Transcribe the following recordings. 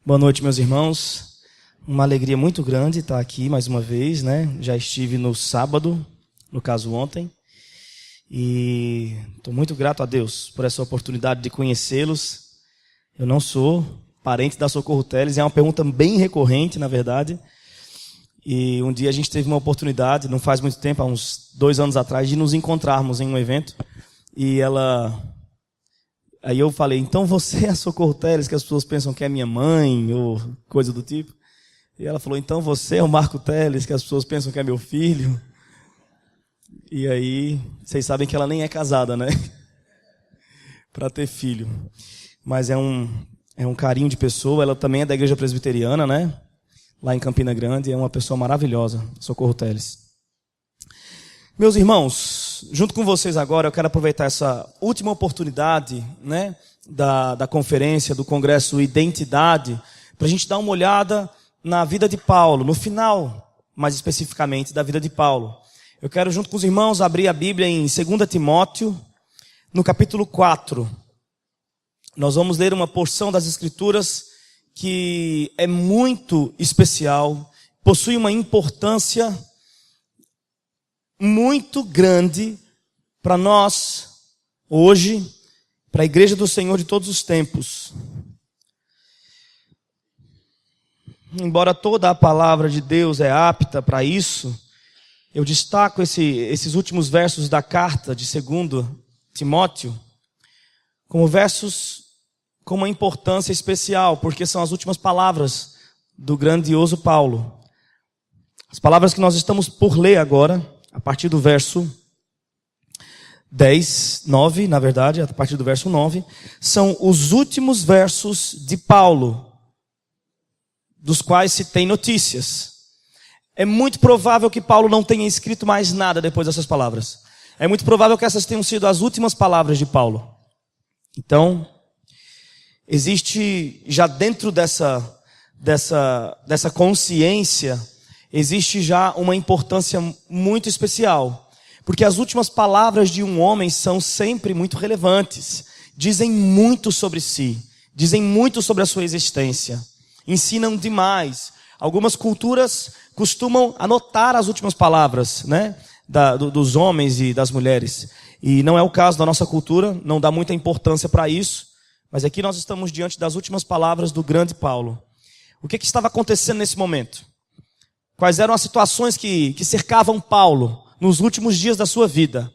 Boa noite, meus irmãos. Uma alegria muito grande estar aqui mais uma vez, né? Já estive no sábado, no caso ontem, e estou muito grato a Deus por essa oportunidade de conhecê-los. Eu não sou parente da Socorro Teles, é uma pergunta bem recorrente, na verdade. E um dia a gente teve uma oportunidade, não faz muito tempo, há uns 2 anos atrás, de nos encontrarmos em um evento. E aí eu falei, então você é a Socorro Teles, que as pessoas pensam que é minha mãe, ou coisa do tipo. E ela falou, então você é o Marco Teles, que as pessoas pensam que é meu filho. E aí, vocês sabem que ela nem é casada, né? Para ter filho. Mas é um carinho de pessoa, ela também é da Igreja Presbiteriana, né? Lá em Campina Grande, é uma pessoa maravilhosa, Socorro Teles. Meus irmãos, junto com vocês agora, eu quero aproveitar essa última oportunidade, né, da conferência, do congresso Identidade, para a gente dar uma olhada na vida de Paulo, no final, mais especificamente, da vida de Paulo. Eu quero, junto com os irmãos, abrir a Bíblia em 2 Timóteo, no capítulo 4. Nós vamos ler uma porção das Escrituras que é muito especial, possui uma importância muito grande para nós, hoje, para a Igreja do Senhor de todos os tempos. Embora toda a palavra de Deus é apta para isso, eu destaco esses últimos versos da carta de 2 Timóteo como versos com uma importância especial, porque são as últimas palavras do grandioso Paulo. As palavras que nós estamos por ler agora, a partir do verso 9, na verdade, a partir do verso 9, são os últimos versos de Paulo, dos quais se tem notícias. É muito provável que Paulo não tenha escrito mais nada depois dessas palavras. É muito provável que essas tenham sido as últimas palavras de Paulo. Então, existe já dentro dessa consciência, existe já uma importância muito especial. Porque as últimas palavras de um homem são sempre muito relevantes. Dizem muito sobre si. Dizem muito sobre a sua existência. Ensinam demais. Algumas culturas costumam anotar as últimas palavras, né, dos homens e das mulheres. E não é o caso da nossa cultura, não dá muita importância para isso. Mas aqui nós estamos diante das últimas palavras do grande Paulo. O que estava acontecendo nesse momento? Quais eram as situações que cercavam Paulo nos últimos dias da sua vida?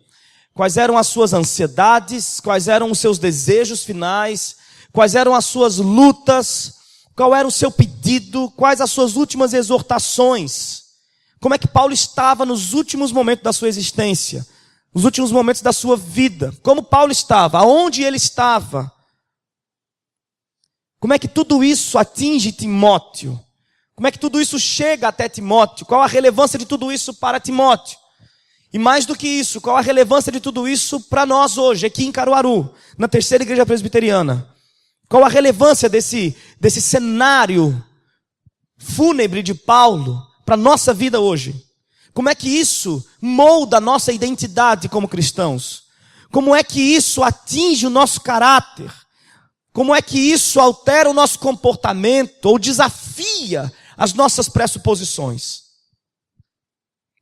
Quais eram as suas ansiedades? Quais eram os seus desejos finais? Quais eram as suas lutas? Qual era o seu pedido? Quais as suas últimas exortações? Como é que Paulo estava nos últimos momentos da sua existência? Nos últimos momentos da sua vida? Como Paulo estava? Aonde ele estava? Como é que tudo isso atinge Timóteo? Como é que tudo isso chega até Timóteo? Qual a relevância de tudo isso para Timóteo? E mais do que isso, qual a relevância de tudo isso para nós hoje, aqui em Caruaru, na Terceira Igreja Presbiteriana? Qual a relevância desse cenário fúnebre de Paulo para a nossa vida hoje? Como é que isso molda a nossa identidade como cristãos? Como é que isso atinge o nosso caráter? Como é que isso altera o nosso comportamento ou desafia as nossas pressuposições?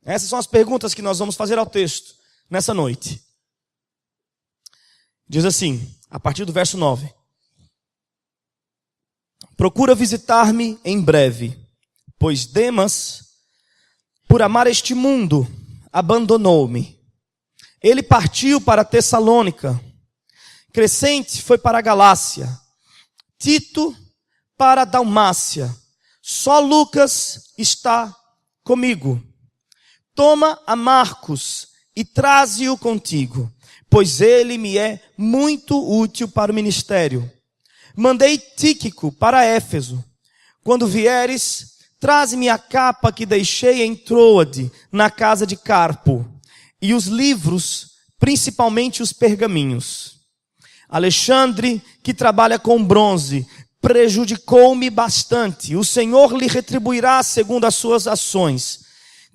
Essas são as perguntas que nós vamos fazer ao texto nessa noite. Diz assim, a partir do verso 9. Procura visitar-me em breve, pois Demas, por amar este mundo, abandonou-me. Ele partiu para Tessalônica. Crescente foi para a Galácia. Tito para a Dalmácia. Só Lucas está comigo. Toma a Marcos e traze-o contigo, pois ele me é muito útil para o ministério. Mandei Tíquico para Éfeso. Quando vieres, traze-me a capa que deixei em Troade, na casa de Carpo, e os livros, principalmente os pergaminhos. Alexandre, que trabalha com bronze, prejudicou-me bastante. O Senhor lhe retribuirá segundo as suas ações.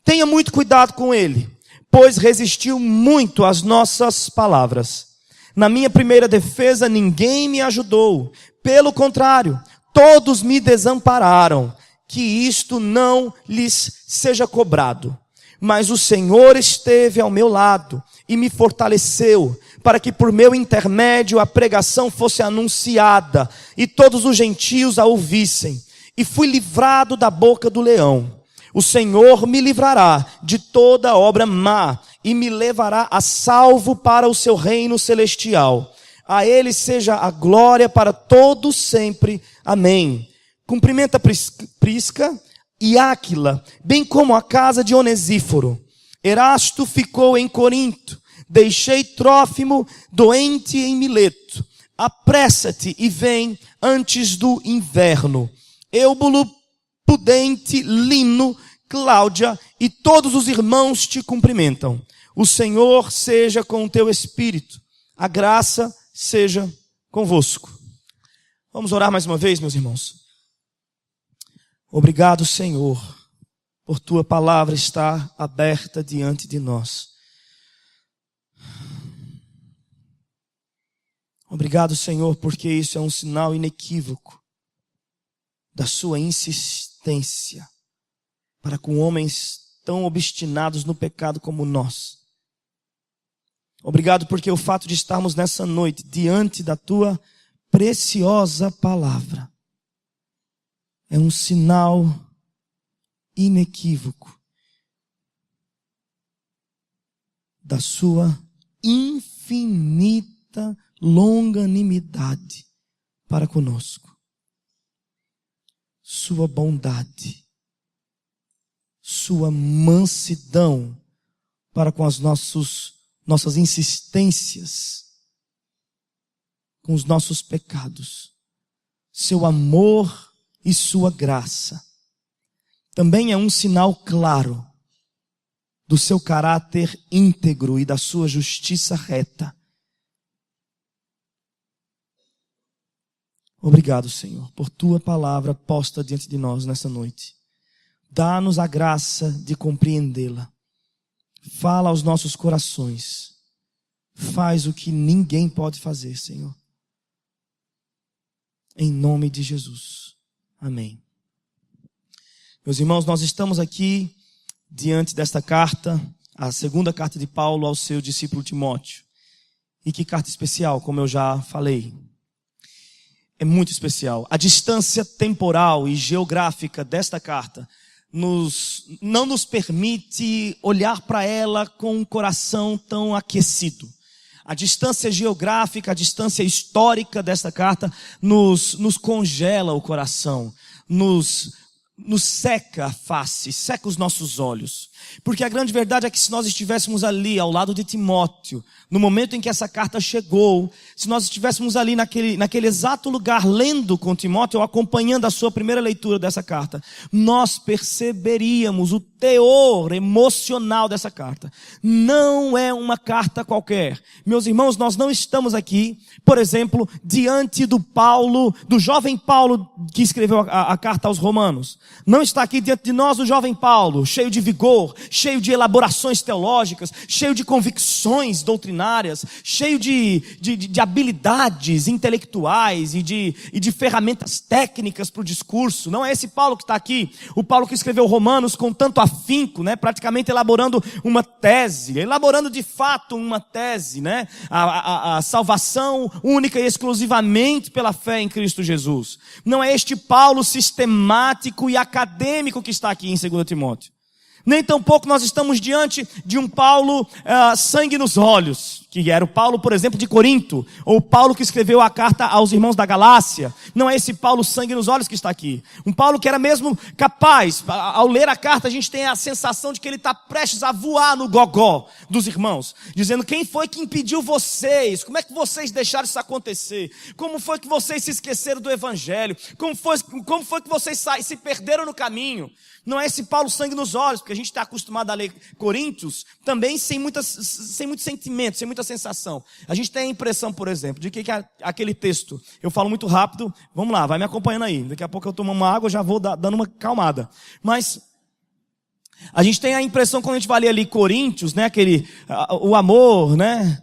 Tenha muito cuidado com ele, pois resistiu muito às nossas palavras. Na minha primeira defesa, ninguém me ajudou. Pelo contrário, Todos me desampararam, que isto não lhes seja cobrado. Mas o Senhor esteve ao meu lado e me fortaleceu, para que por meu intermédio a pregação fosse anunciada e todos os gentios a ouvissem. E fui livrado da boca do leão. O Senhor me livrará de toda obra má e me levará a salvo para o seu reino celestial. A ele seja a glória para todos sempre. Amém. Cumprimenta Prisca e Áquila, bem como a casa de Onesíforo. Erasto ficou em Corinto. Deixei Trófimo doente em Mileto. Apressa-te e vem antes do inverno. Eubulo, Pudente, Lino, Cláudia e todos os irmãos te cumprimentam. O Senhor seja com o teu espírito. A graça seja convosco. Vamos orar mais uma vez, meus irmãos. Obrigado, Senhor, por tua palavra estar aberta diante de nós. Obrigado, Senhor, porque isso é um sinal inequívoco da sua insistência para com homens tão obstinados no pecado como nós. Obrigado porque o fato de estarmos nessa noite diante da tua preciosa palavra é um sinal inequívoco da sua infinita longanimidade para conosco, sua bondade, sua mansidão para com as nossas insistências, com os nossos pecados, seu amor e sua graça. Também é um sinal claro do seu caráter íntegro e da sua justiça reta. Obrigado, Senhor, por tua palavra posta diante de nós nessa noite. Dá-nos a graça de compreendê-la. Fala aos nossos corações. Faz o que ninguém pode fazer, Senhor. Em nome de Jesus. Amém. Meus irmãos, nós estamos aqui diante desta carta, a segunda carta de Paulo ao seu discípulo Timóteo. E que carta especial, como eu já falei. É muito especial. A distância temporal e geográfica desta carta não nos permite olhar para ela com um coração tão aquecido. A distância geográfica, a distância histórica desta carta nos congela o coração, nos seca a face, seca os nossos olhos. Porque a grande verdade é que se nós estivéssemos ali ao lado de Timóteo, no momento em que essa carta chegou, se nós estivéssemos ali naquele exato lugar lendo com Timóteo, ou acompanhando a sua primeira leitura dessa carta, nós perceberíamos o teor emocional dessa carta. Não é uma carta qualquer. Meus irmãos, nós não estamos aqui, por exemplo, diante do jovem Paulo que escreveu a carta aos Romanos. Não está aqui diante de nós o jovem Paulo, cheio de vigor, cheio de elaborações teológicas, cheio de convicções doutrinárias, cheio de habilidades intelectuais e de ferramentas técnicas para o discurso. Não é esse Paulo que está aqui, o Paulo que escreveu Romanos com tanto afinco, né? Praticamente elaborando uma tese, elaborando de fato uma tese, né? A salvação única e exclusivamente pela fé em Cristo Jesus. Não é este Paulo sistemático e acadêmico que está aqui em 2 Timóteo. Nem tampouco nós estamos diante de um Paulo sangue nos olhos, que era o Paulo, por exemplo, de Corinto, ou o Paulo que escreveu a carta aos irmãos da Galácia. Não é esse Paulo sangue nos olhos que está aqui. Um Paulo que era mesmo capaz, ao ler a carta a gente tem a sensação de que ele está prestes a voar no gogó dos irmãos, dizendo: quem foi que impediu vocês? Como é que vocês deixaram isso acontecer? Como foi que vocês se esqueceram do Evangelho? Como foi que vocês se perderam no caminho? Não é esse Paulo sangue nos olhos, porque a gente está acostumado a ler Coríntios também sem muito sentimento, sem muita sensação. A gente tem a impressão, por exemplo, de que aquele texto, eu falo muito rápido, vamos lá, vai me acompanhando aí. Daqui a pouco eu tomo uma água, já vou dando uma calmada. Mas a gente tem a impressão, quando a gente vai ler ali Coríntios, né, o amor, né,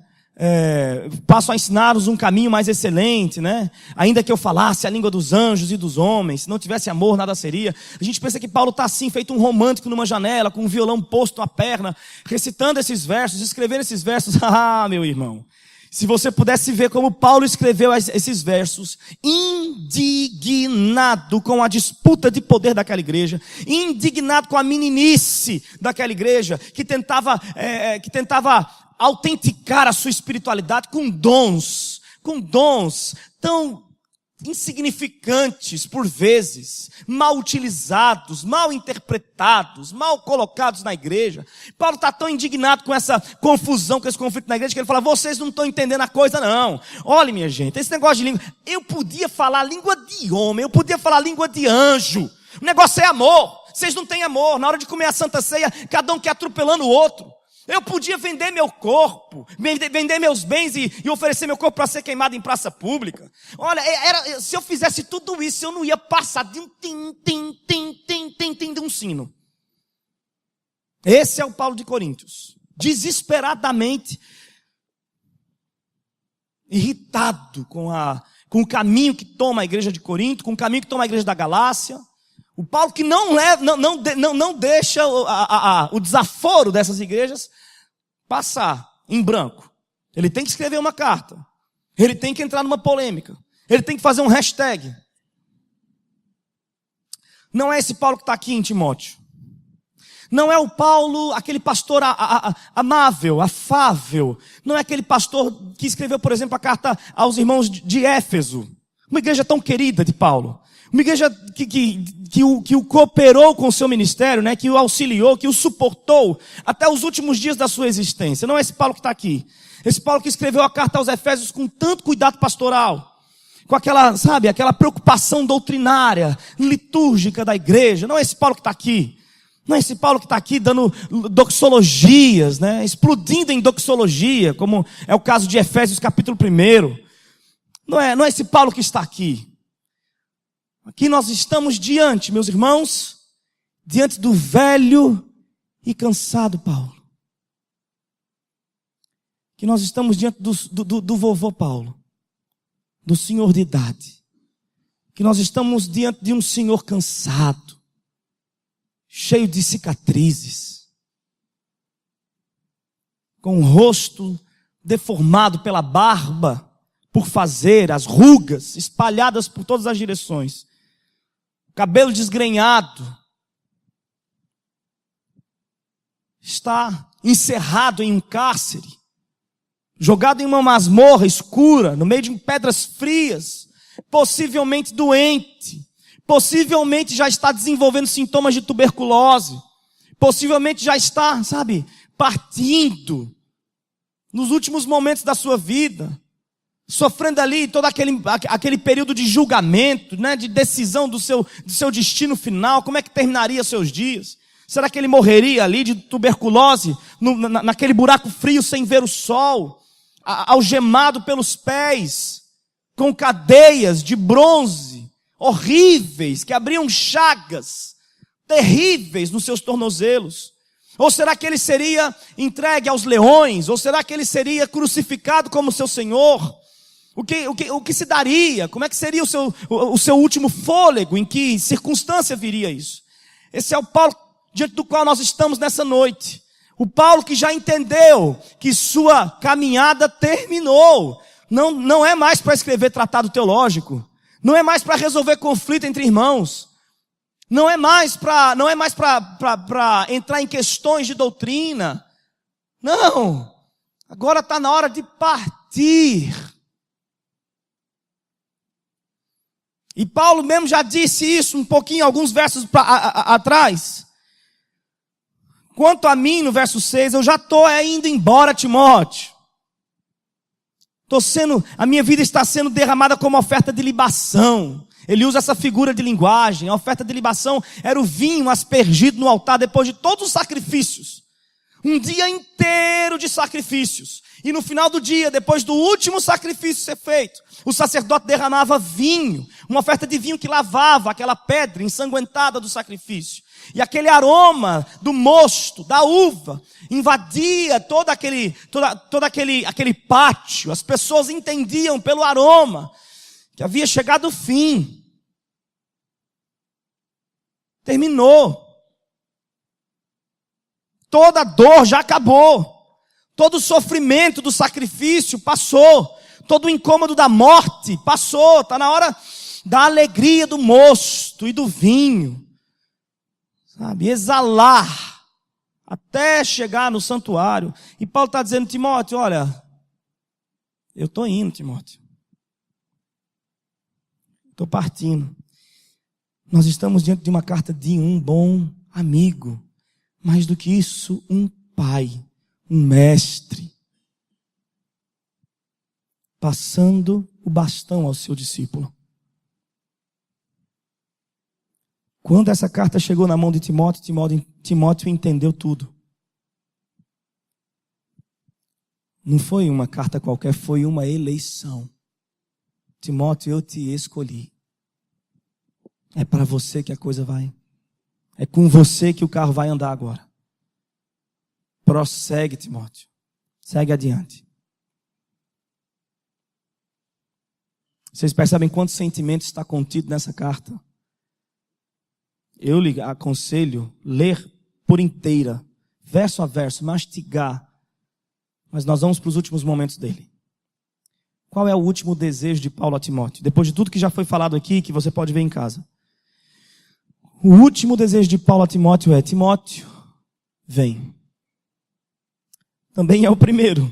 passo a ensinar-vos um caminho mais excelente, né? Ainda que eu falasse a língua dos anjos e dos homens, se não tivesse amor, nada seria. A gente pensa que Paulo está assim, feito um romântico numa janela, com um violão posto à perna, recitando esses versos, escrevendo esses versos. Ah, meu irmão, se você pudesse ver como Paulo escreveu esses versos, indignado com a disputa de poder daquela igreja, indignado com a meninice daquela igreja, que tentava autenticar a sua espiritualidade com dons tão insignificantes por vezes, mal utilizados, mal interpretados, mal colocados na igreja. Paulo está tão indignado com essa confusão, com esse conflito na igreja, que ele fala: vocês não estão entendendo a coisa não. Olha, minha gente, esse negócio de língua, eu podia falar língua de homem, eu podia falar língua de anjo, o negócio é amor. Vocês não têm amor. Na hora de comer a Santa Ceia, cada um quer atropelando o outro. Eu podia vender meu corpo, vender meus bens e oferecer meu corpo para ser queimado em praça pública. Olha, se eu fizesse tudo isso, eu não ia passar de um de um sino. Esse é o Paulo de Coríntios. Desesperadamente irritado com o caminho que toma a igreja de Corinto, com o caminho que toma a igreja da Galácia. O Paulo que não deixa o desaforo dessas igrejas passar em branco. Ele tem que escrever uma carta. Ele tem que entrar numa polêmica. Ele tem que fazer um hashtag. Não é esse Paulo que está aqui em Timóteo. Não é o Paulo, aquele pastor amável, afável. Não é aquele pastor que escreveu, por exemplo, a carta aos irmãos de Éfeso. Uma igreja tão querida de Paulo. Uma igreja que o cooperou com o seu ministério, né? Que o auxiliou, que o suportou até os últimos dias da sua existência. Não é esse Paulo que está aqui. Esse Paulo que escreveu a carta aos Efésios com tanto cuidado pastoral, com aquela preocupação doutrinária, litúrgica da igreja. Não é esse Paulo que está aqui. Não é esse Paulo que está aqui dando doxologias, né? Explodindo em doxologia, como é o caso de Efésios capítulo 1. Não é esse Paulo que está aqui. Aqui nós estamos diante, meus irmãos, diante do velho e cansado Paulo. Que nós estamos diante do vovô Paulo, do senhor de idade. Que nós estamos diante de um senhor cansado, cheio de cicatrizes, com o rosto deformado pela barba, por fazer, as rugas espalhadas por todas as direções. Cabelo desgrenhado, está encerrado em um cárcere, jogado em uma masmorra escura, no meio de pedras frias, possivelmente doente, possivelmente já está desenvolvendo sintomas de tuberculose, possivelmente já está, partindo nos últimos momentos da sua vida, sofrendo ali todo aquele período de julgamento, né, de decisão do seu destino final. Como é que terminaria seus dias? Será que ele morreria ali de tuberculose, naquele buraco frio sem ver o sol, algemado pelos pés, com cadeias de bronze, horríveis, que abriam chagas terríveis nos seus tornozelos? Ou será que ele seria entregue aos leões? Ou será que ele seria crucificado como seu Senhor? O que se daria? Como é que seria o seu último fôlego? Em que circunstância viria isso? Esse é o Paulo diante do qual nós estamos nessa noite. O Paulo que já entendeu que sua caminhada terminou. Não é mais para escrever tratado teológico. Não é mais para resolver conflito entre irmãos. Não é mais para entrar em questões de doutrina. Não. Agora está na hora de partir. E Paulo mesmo já disse isso um pouquinho, alguns versos atrás. Quanto a mim, no verso 6, eu já estou indo embora, Timóteo. A minha vida está sendo derramada como oferta de libação. Ele usa essa figura de linguagem. A oferta de libação era o vinho aspergido no altar depois de todos os sacrifícios. Um dia inteiro de sacrifícios. E no final do dia, depois do último sacrifício ser feito, o sacerdote derramava vinho, uma oferta de vinho que lavava aquela pedra ensanguentada do sacrifício. E aquele aroma do mosto, da uva, invadia todo aquele pátio. As pessoas entendiam pelo aroma que havia chegado o fim. Terminou. Toda a dor já acabou. Todo o sofrimento do sacrifício passou. Todo o incômodo da morte passou. Está na hora da alegria do mosto e do vinho. Sabe? Exalar até chegar no santuário. E Paulo está dizendo, Timóteo, olha, eu estou indo, Timóteo. Estou partindo. Nós estamos diante de uma carta de um bom amigo. Mais do que isso, um pai, um mestre. Passando o bastão ao seu discípulo. Quando essa carta chegou na mão de Timóteo, Timóteo entendeu tudo. Não foi uma carta qualquer, foi uma eleição. Timóteo, eu te escolhi. É para você que a coisa vai. É com você que o carro vai andar agora. Prossegue, Timóteo. Segue adiante. Vocês percebem quantos sentimentos está contido nessa carta? Eu lhe aconselho ler por inteira, verso a verso, mastigar. Mas nós vamos para os últimos momentos dele. Qual é o último desejo de Paulo a Timóteo? Depois de tudo que já foi falado aqui, que você pode ver em casa. O último desejo de Paulo a Timóteo é, Timóteo, vem. Também é o primeiro.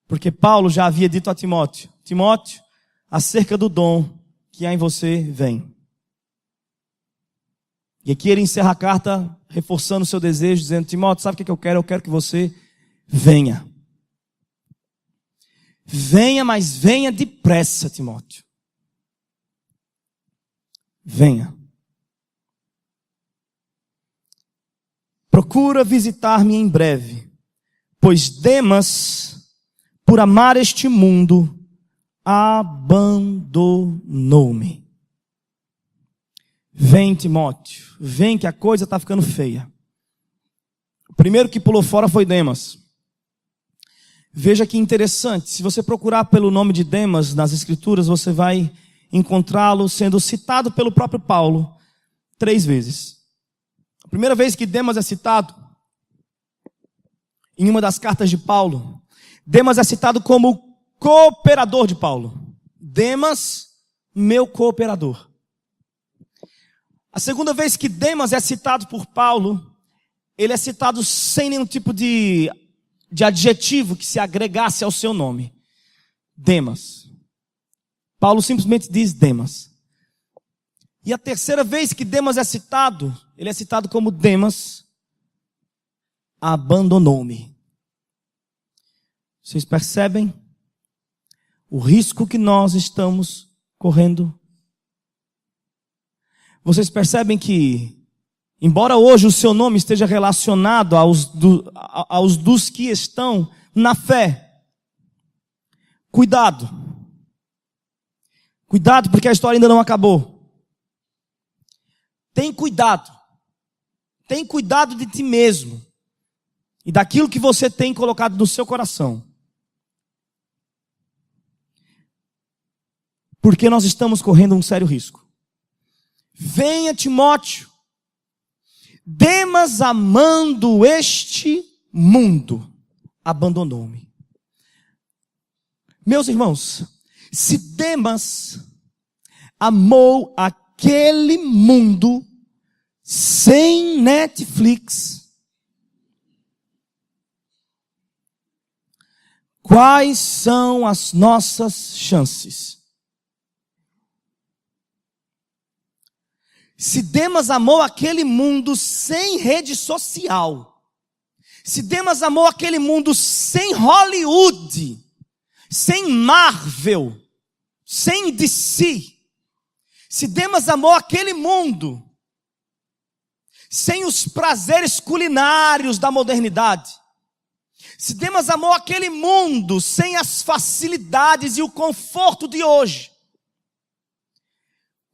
Porque Paulo já havia dito a Timóteo, Timóteo, acerca do dom que há em você, vem. E aqui ele encerra a carta reforçando o seu desejo, dizendo, Timóteo, sabe o que eu quero? Eu quero que você venha. Venha, mas venha depressa, Timóteo. Venha. Procura visitar-me em breve, pois Demas, por amar este mundo, abandonou-me. Vem, Timóteo, vem que a coisa está ficando feia. O primeiro que pulou fora foi Demas. Veja que interessante, se você procurar pelo nome de Demas nas Escrituras, você vai encontrá-lo sendo citado pelo próprio Paulo 3 vezes. A primeira vez que Demas é citado, em uma das cartas de Paulo, Demas é citado como cooperador de Paulo. Demas, meu cooperador. A segunda vez que Demas é citado por Paulo, ele é citado sem nenhum tipo de adjetivo que se agregasse ao seu nome. Demas. Paulo simplesmente diz Demas. E a terceira vez que Demas é citado, ele é citado como Demas abandonou-me. Vocês percebem o risco que nós estamos correndo? Vocês percebem que, embora hoje o seu nome esteja relacionado aos dos que estão na fé, cuidado. Cuidado, porque a história ainda não acabou. Tem cuidado. Tem cuidado de ti mesmo e daquilo que você tem colocado no seu coração. Porque nós estamos correndo um sério risco. Venha, Timóteo. Demas, amando este mundo, abandonou-me. Meus irmãos, se Demas amou aquele mundo sem Netflix, quais são as nossas chances? Se Demas amou aquele mundo sem rede social, se Demas amou aquele mundo sem Hollywood, sem Marvel, sem DC, se Demas amou aquele mundo sem os prazeres culinários da modernidade, se Demas amou aquele mundo sem as facilidades e o conforto de hoje,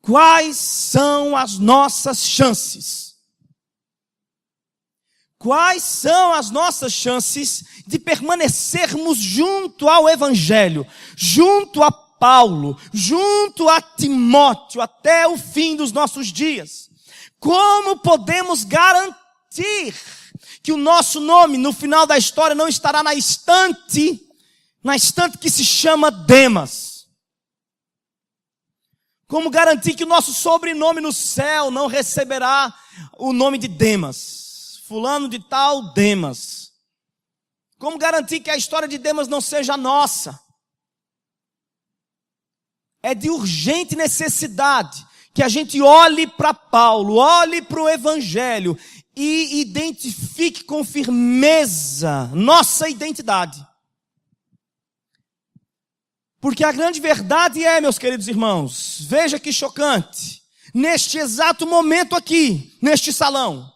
Quais são as nossas chances? Quais são as nossas chances de permanecermos junto ao Evangelho, junto a Paulo, junto a Timóteo, até o fim dos nossos dias? Como podemos garantir que o nosso nome no final da história não estará na estante que se chama Demas? Como garantir que o nosso sobrenome no céu não receberá o nome de Demas? Fulano de tal, Demas. Como garantir que a história de Demas não seja a nossa? É de urgente necessidade que a gente olhe para Paulo, olhe para o Evangelho e identifique com firmeza nossa identidade. Porque a grande verdade é, meus queridos irmãos, veja que chocante, neste exato momento aqui, neste salão,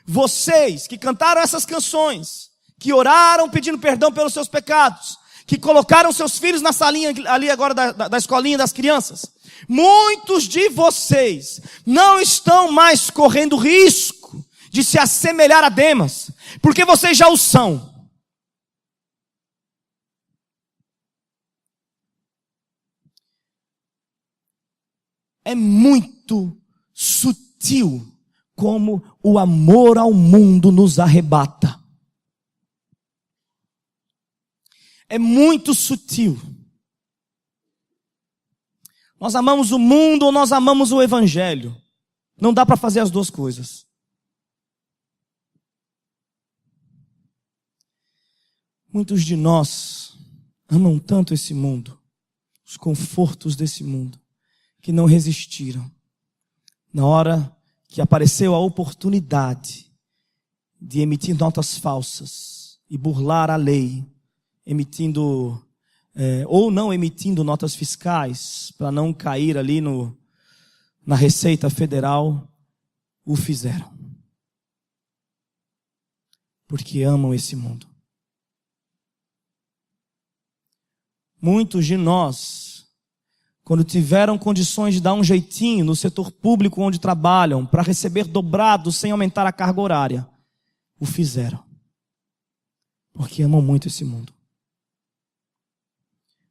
vocês que cantaram essas canções, que oraram pedindo perdão pelos seus pecados, que colocaram seus filhos na salinha ali agora da escolinha das crianças, muitos de vocês não estão mais correndo risco de se assemelhar a Demas, porque vocês já o são. É muito sutil como o amor ao mundo nos arrebata. É muito sutil. Nós amamos o mundo ou nós amamos o Evangelho. Não dá para fazer as duas coisas. Muitos de nós amam tanto esse mundo, os confortos desse mundo, que não resistiram. Na hora que apareceu a oportunidade de emitir notas falsas e burlar a lei, emitindo ou não emitindo notas fiscais para não cair ali na Receita Federal, o fizeram. Porque amam esse mundo. Muitos de nós, quando tiveram condições de dar um jeitinho no setor público onde trabalham, para receber dobrado sem aumentar a carga horária, o fizeram. Porque amam muito esse mundo.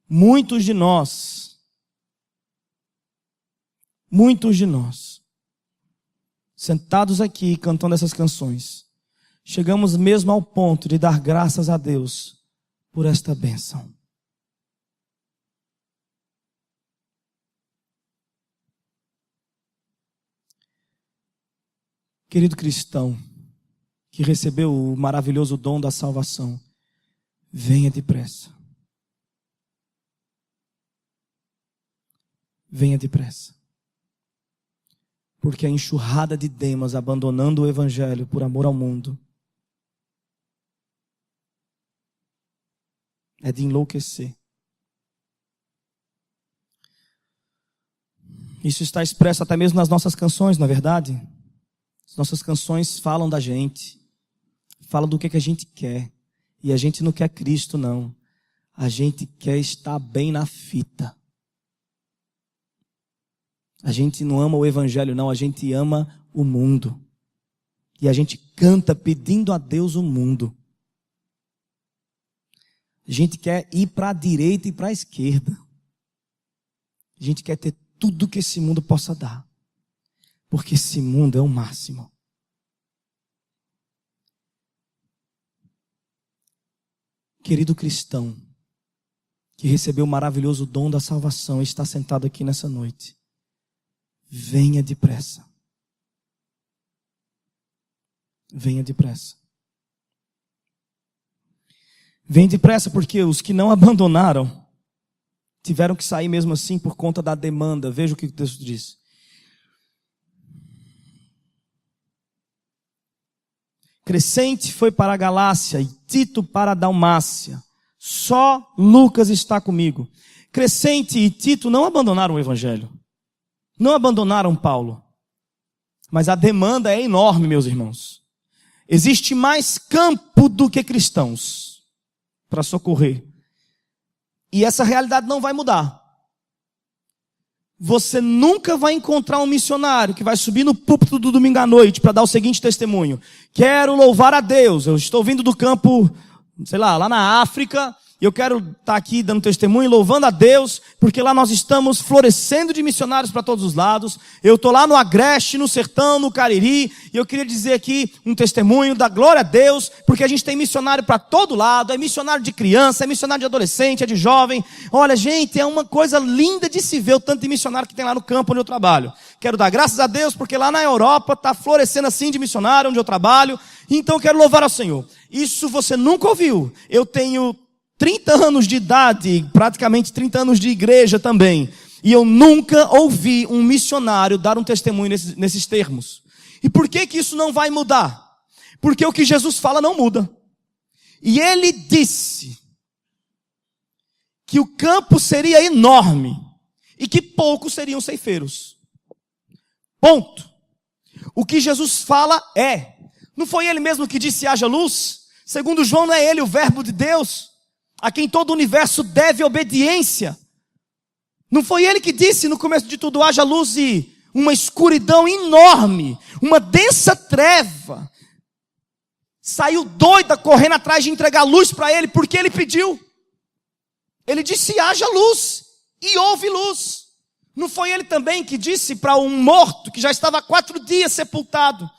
Muitos de nós, sentados aqui cantando essas canções, chegamos mesmo ao ponto de dar graças a Deus por esta bênção. Querido cristão, que recebeu o maravilhoso dom da salvação, venha depressa. Venha depressa. Porque a enxurrada de Demas abandonando o Evangelho por amor ao mundo é de enlouquecer. Isso está expresso até mesmo nas nossas canções, não é verdade? As nossas canções falam da gente, falam do que a gente quer. E a gente não quer Cristo, não. A gente quer estar bem na fita. A gente não ama o Evangelho, não. A gente ama o mundo. E a gente canta pedindo a Deus o mundo. A gente quer ir para a direita e para a esquerda. A gente quer ter tudo que esse mundo possa dar. Porque esse mundo é o máximo. Querido cristão, que recebeu o maravilhoso dom da salvação e está sentado aqui nessa noite, venha depressa. Venha depressa. Venha depressa porque os que não abandonaram tiveram que sair mesmo assim por conta da demanda. Veja o que o texto diz. Crescente foi para a Galácia e Tito para a Dalmácia. Só Lucas está comigo. Crescente e Tito não abandonaram o Evangelho. Não abandonaram Paulo. Mas a demanda é enorme, meus irmãos. Existe mais campo do que cristãos para socorrer. E essa realidade não vai mudar. você nunca vai encontrar um missionário que vai subir no púlpito do domingo à noite para dar o seguinte testemunho: quero louvar a Deus, eu estou vindo do campo, sei lá na África, e eu quero estar aqui dando testemunho, louvando a Deus, porque lá nós estamos florescendo de missionários para todos os lados. Eu estou lá no Agreste, no Sertão, no Cariri, e eu queria dizer aqui um testemunho da glória a Deus, porque a gente tem missionário para todo lado, é missionário de criança, é missionário de adolescente, é de jovem. Olha, gente, é uma coisa linda de se ver o tanto de missionário que tem lá no campo onde eu trabalho. Quero dar graças a Deus, porque lá na Europa está florescendo assim de missionário onde eu trabalho, então eu quero louvar ao Senhor. Isso você nunca ouviu. Eu tenho 30 anos de idade, praticamente 30 anos de igreja também. E eu nunca ouvi um missionário dar um testemunho nesses termos. E por que isso não vai mudar? Porque o que Jesus fala não muda. E ele disse que o campo seria enorme e que poucos seriam ceifeiros. Ponto. O que Jesus fala é, não foi ele mesmo que disse haja luz? Segundo João, não é ele o verbo de Deus, a quem todo o universo deve obediência? Não foi ele que disse no começo de tudo, haja luz, e uma escuridão enorme, uma densa treva saiu doida correndo atrás de entregar luz para ele, porque ele pediu. Ele disse, haja luz, e houve luz. Não foi ele também que disse para um morto que já estava há 4 dias sepultado,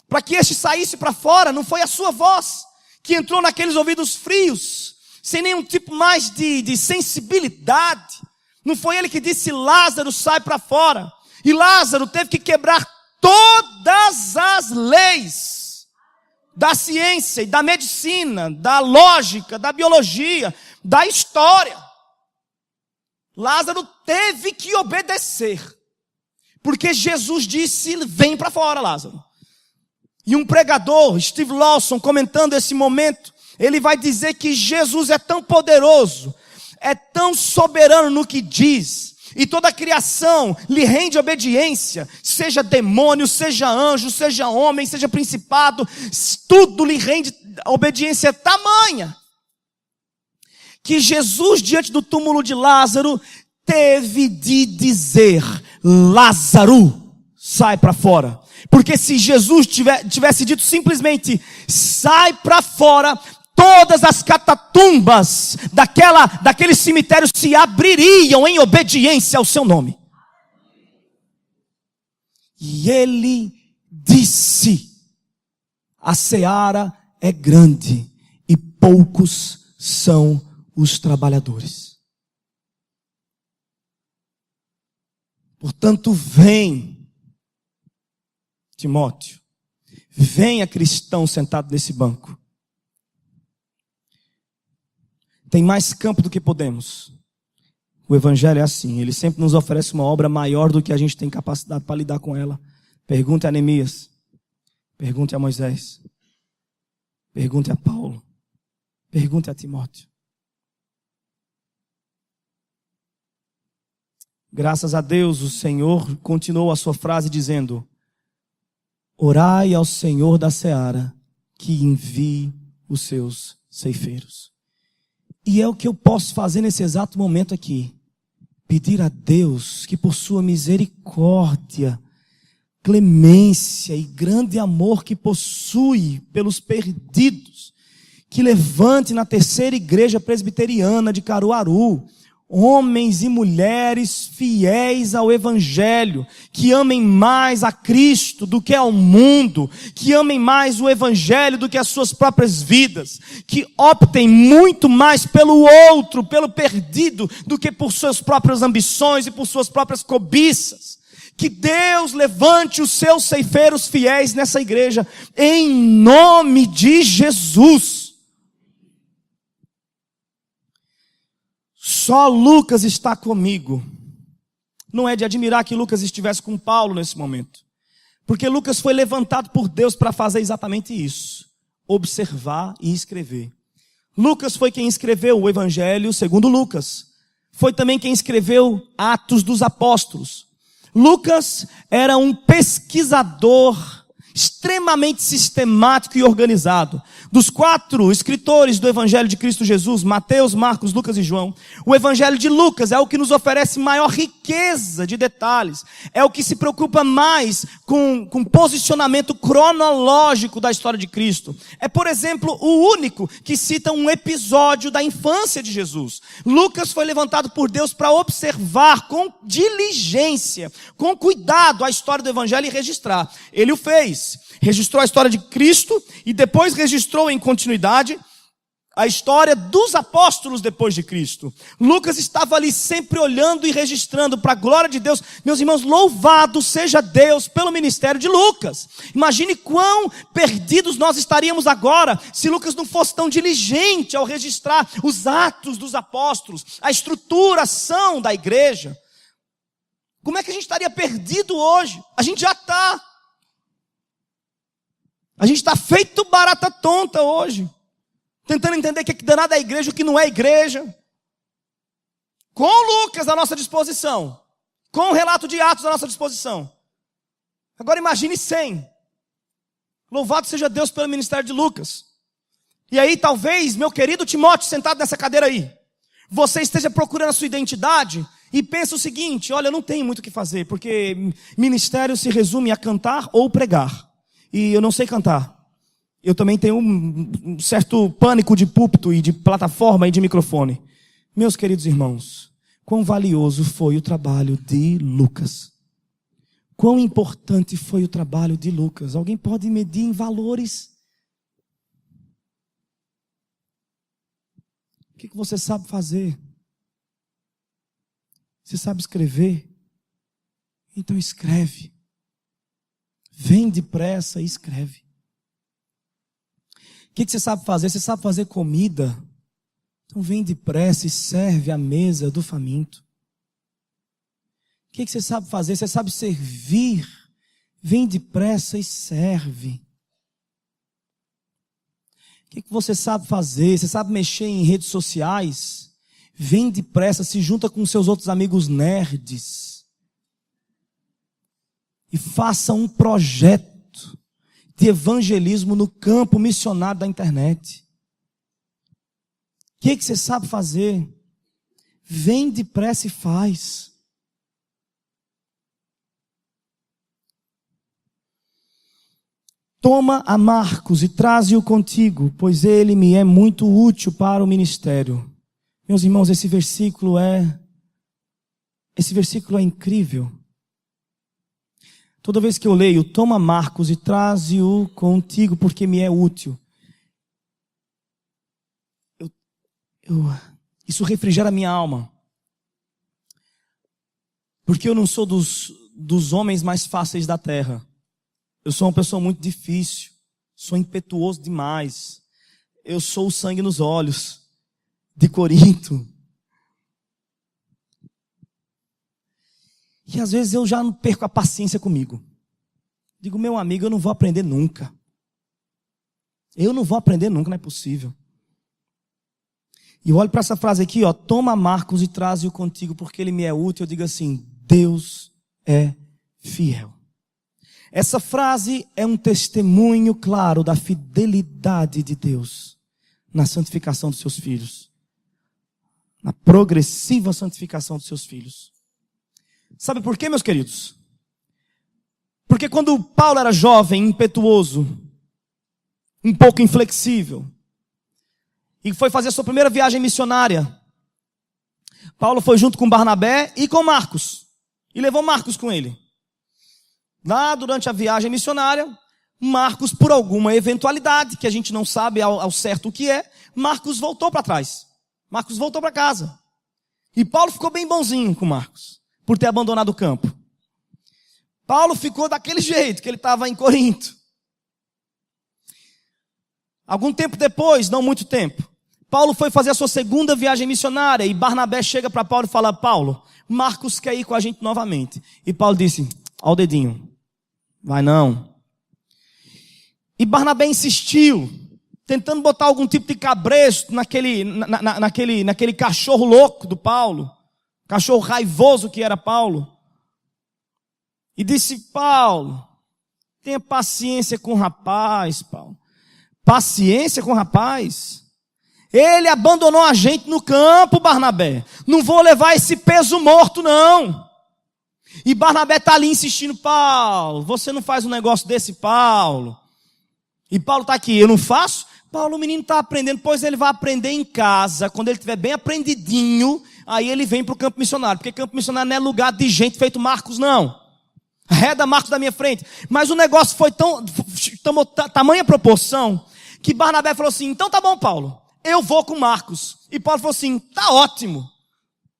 para que este saísse para fora? Não foi a sua voz que entrou naqueles ouvidos frios, sem nenhum tipo mais de sensibilidade? Não foi ele que disse, Lázaro, sai para fora? E Lázaro teve que quebrar todas as leis da ciência e da medicina, da lógica, da biologia, da história. Lázaro teve que obedecer, porque Jesus disse, vem para fora, Lázaro. E um pregador, Steve Lawson, comentando esse momento, ele vai dizer que Jesus é tão poderoso, é tão soberano no que diz, e toda a criação lhe rende obediência, seja demônio, seja anjo, seja homem, seja principado, tudo lhe rende obediência tamanha, que Jesus, diante do túmulo de Lázaro, teve de dizer, Lázaro, sai para fora. Porque se Jesus tivesse dito simplesmente, sai para fora, todas as catatumbas daquele cemitério se abririam em obediência ao seu nome. E ele disse, a seara é grande e poucos são os trabalhadores. Portanto, vem, Timóteo, venha, cristão sentado nesse banco. Tem mais campo do que podemos. O evangelho é assim, ele sempre nos oferece uma obra maior do que a gente tem capacidade para lidar com ela. Pergunte a Neemias, pergunte a Moisés, pergunte a Paulo, pergunte a Timóteo. Graças a Deus, o Senhor continuou a sua frase dizendo, orai ao Senhor da seara, que envie os seus ceifeiros. E é o que eu posso fazer nesse exato momento aqui. Pedir a Deus que por sua misericórdia, clemência e grande amor que possui pelos perdidos, que levante na terceira igreja presbiteriana de Caruaru, homens e mulheres fiéis ao evangelho, que amem mais a Cristo do que ao mundo, que amem mais o evangelho do que as suas próprias vidas, que optem muito mais pelo outro, pelo perdido, do que por suas próprias ambições e por suas próprias cobiças. Que Deus levante os seus ceifeiros fiéis nessa igreja, em nome de Jesus. Só Lucas está comigo. Não é de admirar que Lucas estivesse com Paulo nesse momento. Porque Lucas foi levantado por Deus para fazer exatamente isso. Observar e escrever. Lucas foi quem escreveu o Evangelho segundo Lucas. Foi também quem escreveu Atos dos Apóstolos. Lucas era um pesquisador extremamente sistemático e organizado. Dos 4 escritores do Evangelho de Cristo Jesus, Mateus, Marcos, Lucas e João, o Evangelho de Lucas é o que nos oferece maior riqueza de detalhes. É o que se preocupa mais com posicionamento cronológico da história de Cristo. É, por exemplo, o único que cita um episódio da infância de Jesus. Lucas foi levantado por Deus para observar com diligência, com cuidado a história do Evangelho e registrar. Ele o fez. Registrou a história de Cristo e depois registrou em continuidade a história dos apóstolos depois de Cristo. Lucas estava ali sempre olhando e registrando para a glória de Deus. Meus irmãos, louvado seja Deus pelo ministério de Lucas. Imagine quão perdidos nós estaríamos agora se Lucas não fosse tão diligente ao registrar os atos dos apóstolos, a estruturação da igreja. Como é que a gente estaria perdido hoje? A gente já está. A gente está feito barata tonta hoje. Tentando entender o que danado é igreja, o que não é igreja. Com Lucas à nossa disposição. Com o relato de Atos à nossa disposição. Agora imagine 100. Louvado seja Deus pelo ministério de Lucas. E aí talvez, meu querido Timóteo, sentado nessa cadeira aí, você esteja procurando a sua identidade e pensa o seguinte: olha, eu não tenho muito o que fazer, porque ministério se resume a cantar ou pregar. E eu não sei cantar. Eu também tenho um certo pânico de púlpito e de plataforma e de microfone. Meus queridos irmãos, quão valioso foi o trabalho de Lucas. Quão importante foi o trabalho de Lucas. Alguém pode medir em valores? O que você sabe fazer? Você sabe escrever? Então escreve. Vem depressa e escreve. O que você sabe fazer? Você sabe fazer comida? Então vem depressa e serve a mesa do faminto. O que você sabe fazer? Você sabe servir? Vem depressa e serve. O que você sabe fazer? Você sabe mexer em redes sociais? Vem depressa, se junta com seus outros amigos nerds. E faça um projeto de evangelismo no campo missionário da internet. O que você sabe fazer? Vem depressa e faz. Toma a Marcos e traze-o contigo, pois ele me é muito útil para o ministério. Meus irmãos, esse versículo é incrível. Toda vez que eu leio, toma Marcos e traze-o contigo, porque me é útil. Isso refrigera a minha alma. Porque eu não sou dos homens mais fáceis da terra. Eu sou uma pessoa muito difícil. Sou impetuoso demais. Eu sou o sangue nos olhos de Corinto. E às vezes eu já não perco a paciência comigo. Digo, meu amigo, eu não vou aprender nunca. Eu não vou aprender nunca, não é possível. E eu olho para essa frase aqui, ó, toma Marcos e traze-o contigo, porque ele me é útil. Eu digo assim, Deus é fiel. Essa frase é um testemunho claro da fidelidade de Deus na santificação dos seus filhos. Na progressiva santificação dos seus filhos. Sabe por quê, meus queridos? Porque quando Paulo era jovem, impetuoso, um pouco inflexível, e foi fazer a sua primeira viagem missionária, Paulo foi junto com Barnabé e com Marcos, e levou Marcos com ele. Lá durante a viagem missionária, Marcos, por alguma eventualidade, que a gente não sabe ao certo o que é, Marcos voltou para trás. Marcos voltou para casa. E Paulo ficou bem bonzinho com Marcos, por ter abandonado o campo. Paulo ficou daquele jeito que ele estava em Corinto. Algum tempo depois, não muito tempo, Paulo foi fazer a sua segunda viagem missionária e Barnabé chega para Paulo e fala, Paulo, Marcos quer ir com a gente novamente. E Paulo disse, ó o dedinho, vai não. E Barnabé insistiu, tentando botar algum tipo de cabresto naquele cachorro louco do Paulo, cachorro raivoso que era Paulo. E disse, Paulo, Tenha paciência com o rapaz, Paulo. Paciência com o rapaz. Ele abandonou a gente no campo, Barnabé. Não vou levar esse peso morto, não. E Barnabé está ali insistindo, Paulo, você não faz um negócio desse, Paulo. E Paulo está aqui, eu não faço? Paulo, o menino está aprendendo, pois ele vai aprender em casa. Quando ele estiver bem aprendidinho, aí ele vem para o campo missionário. Porque campo missionário não é lugar de gente feito Marcos, não. Reda Marcos da minha frente. Mas o negócio foi tomou tamanha proporção, que Barnabé falou assim, então tá bom, Paulo, eu vou com Marcos. E Paulo falou assim, tá ótimo,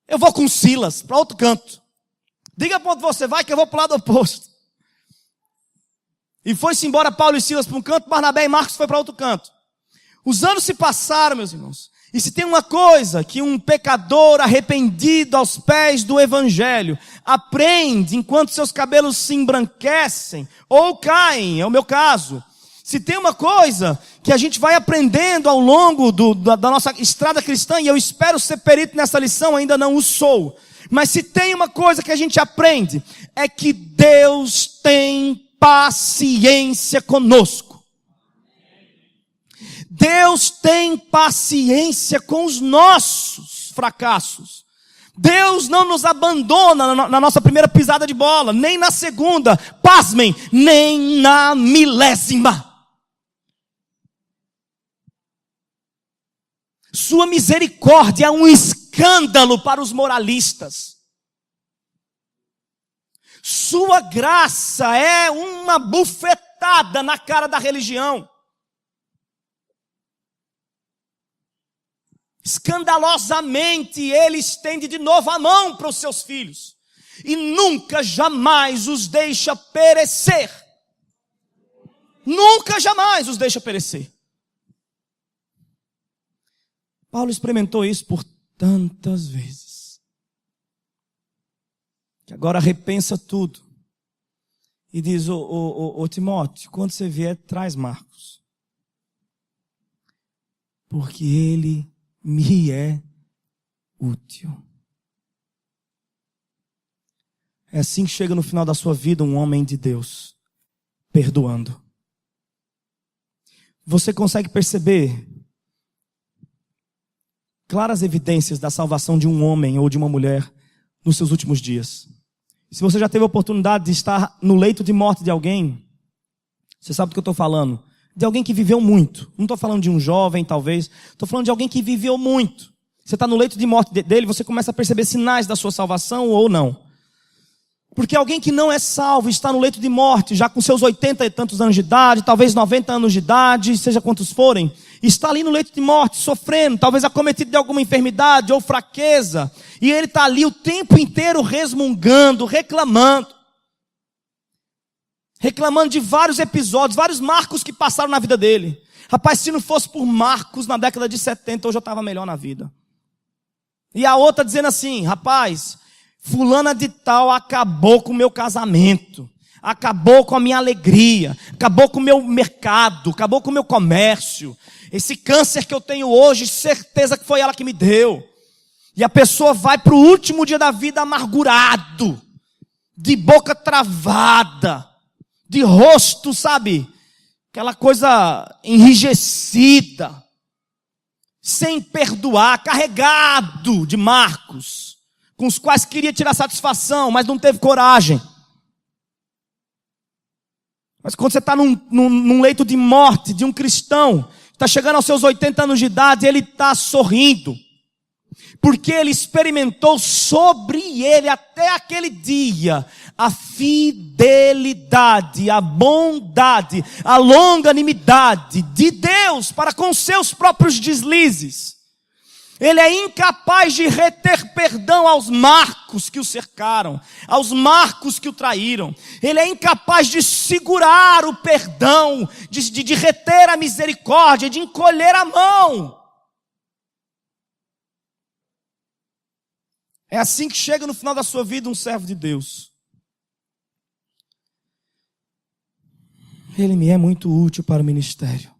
eu vou com Silas, para outro canto. Diga para onde você vai, que eu vou para o lado oposto. E foi-se embora Paulo e Silas para um canto, Barnabé e Marcos foi para outro canto. Os anos se passaram, meus irmãos. E se tem uma coisa que um pecador arrependido aos pés do Evangelho aprende enquanto seus cabelos se embranquecem ou caem, é o meu caso. Se tem uma coisa que a gente vai aprendendo ao longo da nossa estrada cristã, e eu espero ser perito nessa lição, ainda não o sou. Mas se tem uma coisa que a gente aprende, é que Deus tem paciência conosco. Deus tem paciência com os nossos fracassos. Deus não nos abandona na nossa primeira pisada de bola, nem na segunda, pasmem, nem na milésima. Sua misericórdia é um escândalo para os moralistas. Sua graça é uma bufetada na cara da religião. Escandalosamente ele estende de novo a mão para os seus filhos. E nunca, jamais os deixa perecer. Nunca, jamais os deixa perecer. Paulo experimentou isso por tantas vezes, que agora repensa tudo. E diz, ô Timóteo, quando você vier, traz Marcos. Porque ele me é útil. É assim que chega no final da sua vida um homem de Deus, perdoando. Você consegue perceber claras evidências da salvação de um homem ou de uma mulher nos seus últimos dias. Se você já teve a oportunidade de estar no leito de morte de alguém, você sabe do que eu estou falando. De alguém que viveu muito. Não estou falando de um jovem, talvez. Estou falando de alguém que viveu muito. Você está no leito de morte dele, você começa a perceber sinais da sua salvação ou não. Porque alguém que não é salvo, está no leito de morte, já com seus 80 e tantos anos de idade, talvez 90 anos de idade, seja quantos forem, está ali no leito de morte, sofrendo, talvez acometido de alguma enfermidade ou fraqueza, e ele está ali o tempo inteiro resmungando, reclamando de vários episódios, vários marcos que passaram na vida dele. Rapaz, se não fosse por Marcos na década de 70, hoje eu estava melhor na vida. E a outra dizendo assim, rapaz, fulana de tal acabou com o meu casamento, acabou com a minha alegria, acabou com o meu mercado, acabou com o meu comércio. Esse câncer que eu tenho hoje, certeza que foi ela que me deu. E a pessoa vai para o último dia da vida amargurado, de boca travada, de rosto, sabe? Aquela coisa enrijecida, sem perdoar, carregado de marcos, com os quais queria tirar satisfação, mas não teve coragem. Mas quando você está num leito de morte de um cristão, está chegando aos seus 80 anos de idade, ele está sorrindo, porque ele experimentou sobre ele até aquele dia a fidelidade, a bondade, a longanimidade de Deus para com seus próprios deslizes. Ele é incapaz de reter perdão aos marcos que o cercaram, aos marcos que o traíram. Ele é incapaz de segurar o perdão, de reter a misericórdia, de encolher a mão. É assim que chega no final da sua vida um servo de Deus. Ele me é muito útil para o ministério.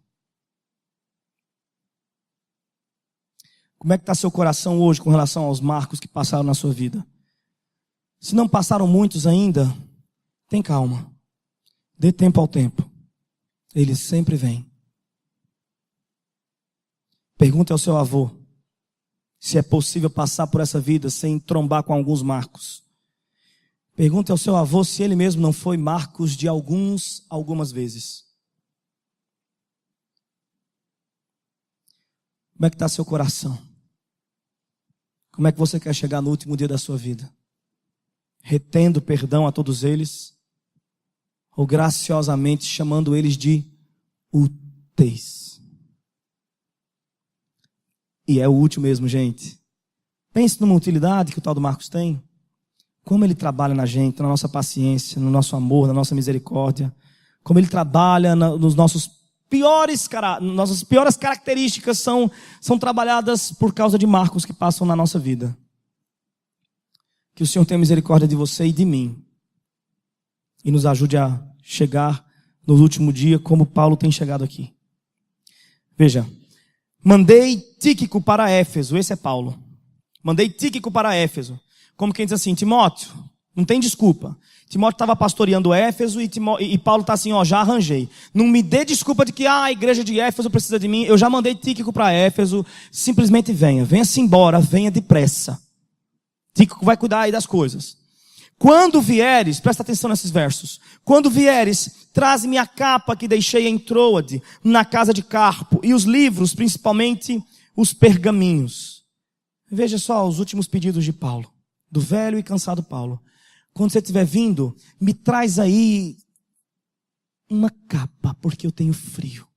Como é que está seu coração hoje com relação aos marcos que passaram na sua vida? Se não passaram muitos ainda, tem calma. Dê tempo ao tempo. Ele sempre vem. Pergunte ao seu avô se é possível passar por essa vida sem trombar com alguns Marcos. Pergunte ao seu avô se ele mesmo não foi Marcos de algumas vezes. Como é que está seu coração? Como é que você quer chegar no último dia da sua vida? Retendo perdão a todos eles? Ou graciosamente chamando eles de úteis? E é útil mesmo, gente. Pense numa utilidade que o tal do Marcos tem. Como ele trabalha na gente, na nossa paciência, no nosso amor, na nossa misericórdia. Como ele trabalha nos nossas piores características são trabalhadas por causa de Marcos que passam na nossa vida. Que o Senhor tenha misericórdia de você e de mim. E nos ajude a chegar no último dia como Paulo tem chegado aqui. Veja. Mandei Tíquico para Éfeso. Esse é Paulo. Mandei Tíquico para Éfeso. Como quem diz assim, Timóteo, não tem desculpa. Timóteo estava pastoreando Éfeso e Paulo está assim, já arranjei. Não me dê desculpa de que a igreja de Éfeso precisa de mim. Eu já mandei Tíquico para Éfeso. Simplesmente venha-se embora, venha depressa. Tíquico vai cuidar aí das coisas. Quando vieres, presta atenção nesses versos. Quando vieres, traze-me a capa que deixei em Troade, na casa de Carpo, e os livros, principalmente os pergaminhos. Veja só os últimos pedidos de Paulo. Do velho e cansado Paulo. Quando você estiver vindo, me traz aí uma capa, porque eu tenho frio.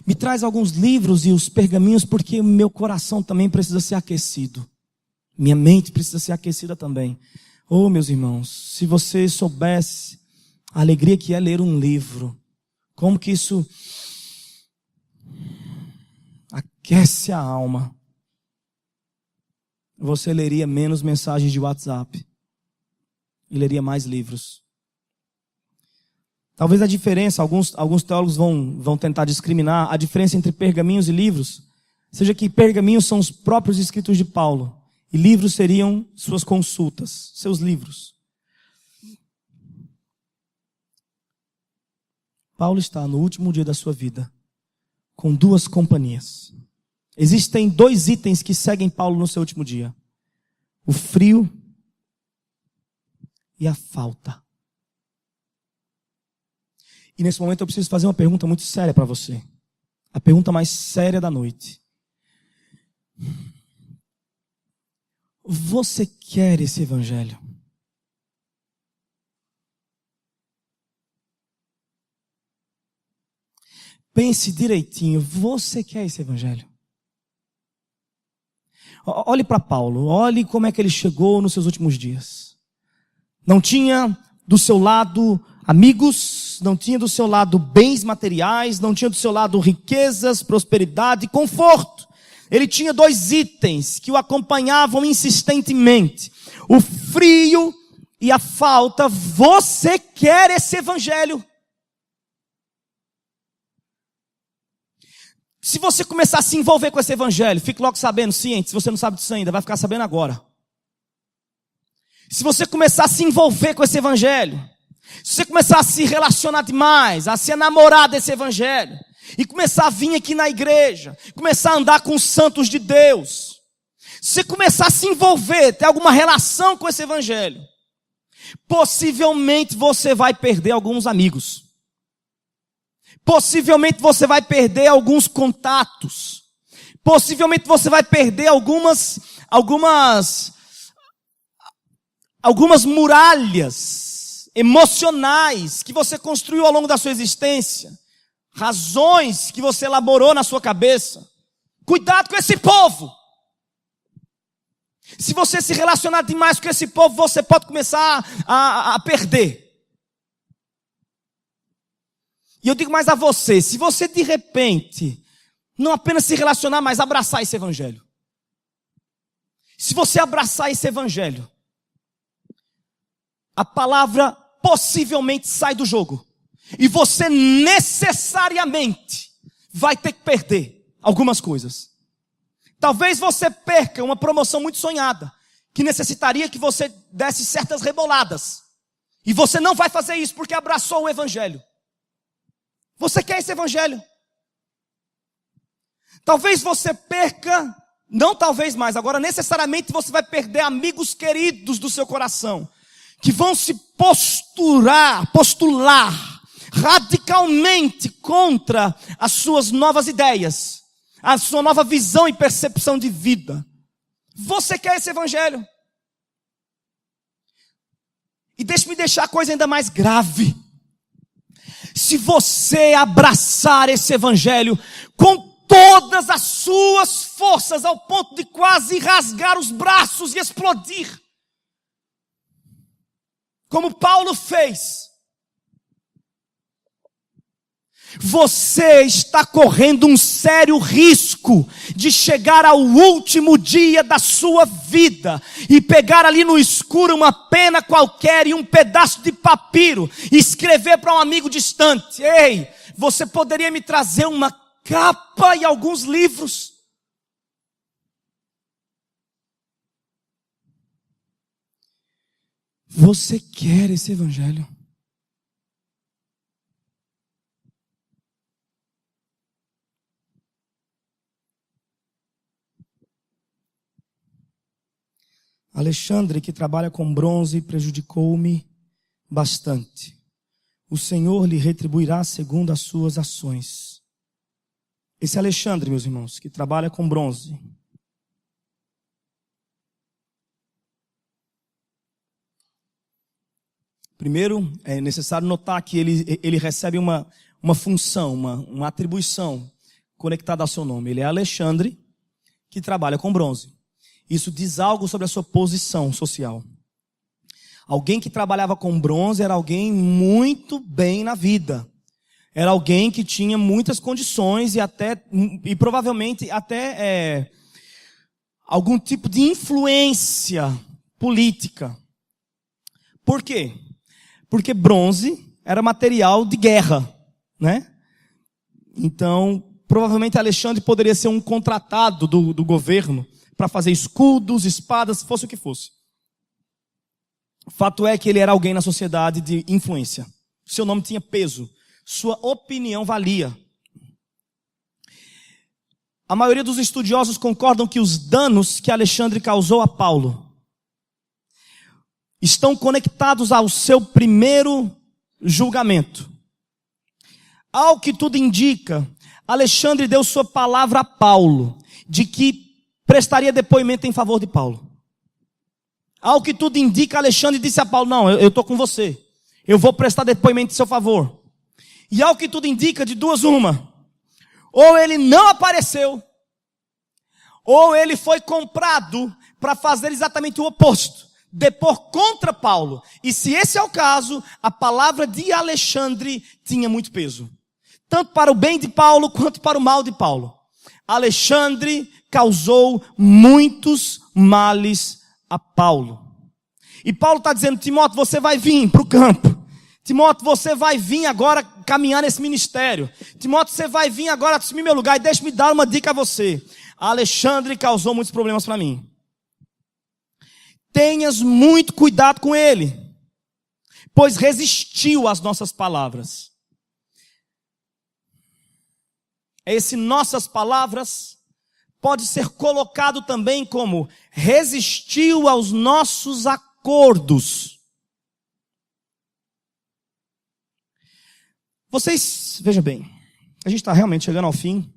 Me traz alguns livros e os pergaminhos, porque meu coração também precisa ser aquecido. Minha mente precisa ser aquecida também. Oh, meus irmãos, se você soubesse a alegria que é ler um livro, como que isso aquece a alma. Você leria menos mensagens de WhatsApp e leria mais livros. Talvez a diferença, alguns teólogos vão tentar discriminar a diferença entre pergaminhos e livros, seja que pergaminhos são os próprios escritos de Paulo e livros seriam suas consultas, seus livros. Paulo está no último dia da sua vida com duas companhias. Existem dois itens que seguem Paulo no seu último dia. O frio e a falta. E nesse momento eu preciso fazer uma pergunta muito séria para você. A pergunta mais séria da noite. Você quer esse evangelho? Pense direitinho. Você quer esse evangelho? Olhe para Paulo, olhe como é que ele chegou nos seus últimos dias. Não tinha do seu lado amigos, não tinha do seu lado bens materiais, não tinha do seu lado riquezas, prosperidade, conforto. Ele tinha dois itens que o acompanhavam insistentemente: o frio e a falta. Você quer esse evangelho? Se você começar a se envolver com esse evangelho, fique logo sabendo, ciente, se você não sabe disso ainda, vai ficar sabendo agora. Se você começar a se envolver com esse evangelho, se você começar a se relacionar demais, a se enamorar desse evangelho, e começar a vir aqui na igreja, começar a andar com os santos de Deus, se você começar a se envolver, ter alguma relação com esse evangelho, possivelmente você vai perder alguns amigos. Possivelmente você vai perder alguns contatos. Possivelmente você vai perder algumas muralhas emocionais que você construiu ao longo da sua existência. Razões que você elaborou na sua cabeça. Cuidado com esse povo. Se você se relacionar demais com esse povo, você pode começar a perder. E eu digo mais a você, se você de repente, não apenas se relacionar, mas abraçar esse evangelho. Se você abraçar esse evangelho, a palavra possivelmente sai do jogo. E você necessariamente vai ter que perder algumas coisas. Talvez você perca uma promoção muito sonhada, que necessitaria que você desse certas reboladas. E você não vai fazer isso porque abraçou o evangelho. Você quer esse evangelho? Talvez você perca, não talvez mais, agora necessariamente você vai perder amigos queridos do seu coração, que vão se postular radicalmente contra as suas novas ideias, a sua nova visão e percepção de vida. Você quer esse evangelho? E deixe-me deixar a coisa ainda mais grave. Se você abraçar esse evangelho com todas as suas forças, ao ponto de quase rasgar os braços e explodir, como Paulo fez, você está correndo um sério risco de chegar ao último dia da sua vida e pegar ali no escuro uma pena qualquer e um pedaço de papiro e escrever para um amigo distante: ei, você poderia me trazer uma capa e alguns livros? Você quer esse evangelho? Alexandre, que trabalha com bronze, prejudicou-me bastante. O Senhor lhe retribuirá segundo as suas ações. Esse Alexandre, meus irmãos, que trabalha com bronze. Primeiro, é necessário notar que ele recebe uma função, uma atribuição conectada ao seu nome. Ele é Alexandre, que trabalha com bronze. Isso diz algo sobre a sua posição social. Alguém que trabalhava com bronze era alguém muito bem na vida. Era alguém que tinha muitas condições e provavelmente até algum tipo de influência política. Por quê? Porque bronze era material de guerra, né? Então, provavelmente Alexandre poderia ser um contratado do governo para fazer escudos, espadas, fosse o que fosse. O fato é que ele era alguém na sociedade de influência. Seu nome tinha peso. Sua opinião valia. A maioria dos estudiosos concordam que os danos que Alexandre causou a Paulo estão conectados ao seu primeiro julgamento. Ao que tudo indica, Alexandre deu sua palavra a Paulo, de que prestaria depoimento em favor de Paulo. Ao que tudo indica, Alexandre disse a Paulo: não, eu estou com você. Eu vou prestar depoimento em seu favor. E ao que tudo indica, de duas uma: ou ele não apareceu, ou ele foi comprado para fazer exatamente o oposto, depor contra Paulo. E se esse é o caso, a palavra de Alexandre tinha muito peso, tanto para o bem de Paulo quanto para o mal de Paulo. Alexandre causou muitos males a Paulo. E Paulo está dizendo: Timóteo, você vai vir para o campo. Timóteo, você vai vir agora caminhar nesse ministério. Timóteo, você vai vir agora assumir meu lugar. E deixa-me dar uma dica a você. Alexandre causou muitos problemas para mim. Tenhas muito cuidado com ele, pois resistiu às nossas palavras. Esse nossas palavras pode ser colocado também como resistiu aos nossos acordos. Vocês, veja bem, a gente está realmente chegando ao fim,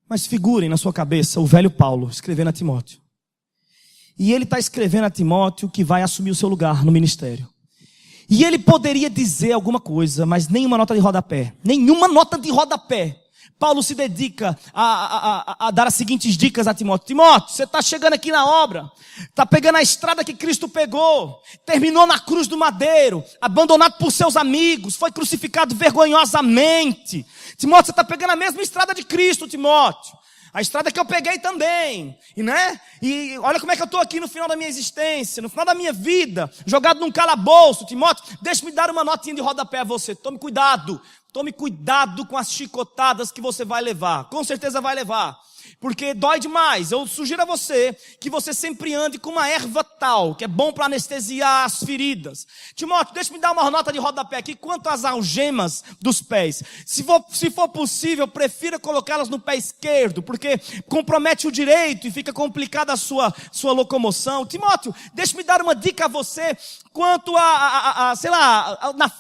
mas figurem na sua cabeça o velho Paulo escrevendo a Timóteo. E ele está escrevendo a Timóteo que vai assumir o seu lugar no ministério. E ele poderia dizer alguma coisa, mas nenhuma nota de rodapé. Nenhuma nota de rodapé. Paulo se dedica a dar as seguintes dicas a Timóteo. Timóteo, você está chegando aqui na obra, está pegando a estrada que Cristo pegou, terminou na cruz do madeiro, abandonado por seus amigos, foi crucificado vergonhosamente. Timóteo, você está pegando a mesma estrada de Cristo, Timóteo. A estrada que eu peguei também, E olha como é que eu estou aqui no final da minha existência, no final da minha vida, jogado num calabouço. Timóteo, deixa-me dar uma notinha de rodapé a você. Tome cuidado com as chicotadas que você vai levar. Com certeza vai levar. porque dói demais. Eu sugiro a você que você sempre ande com uma erva tal, que é bom para anestesiar as feridas. Timóteo, deixa-me dar uma nota de rodapé aqui quanto às algemas dos pés. Se for possível, prefira colocá-las no pé esquerdo, porque compromete o direito e fica complicada a sua locomoção. Timóteo, deixa-me dar uma dica a você quanto a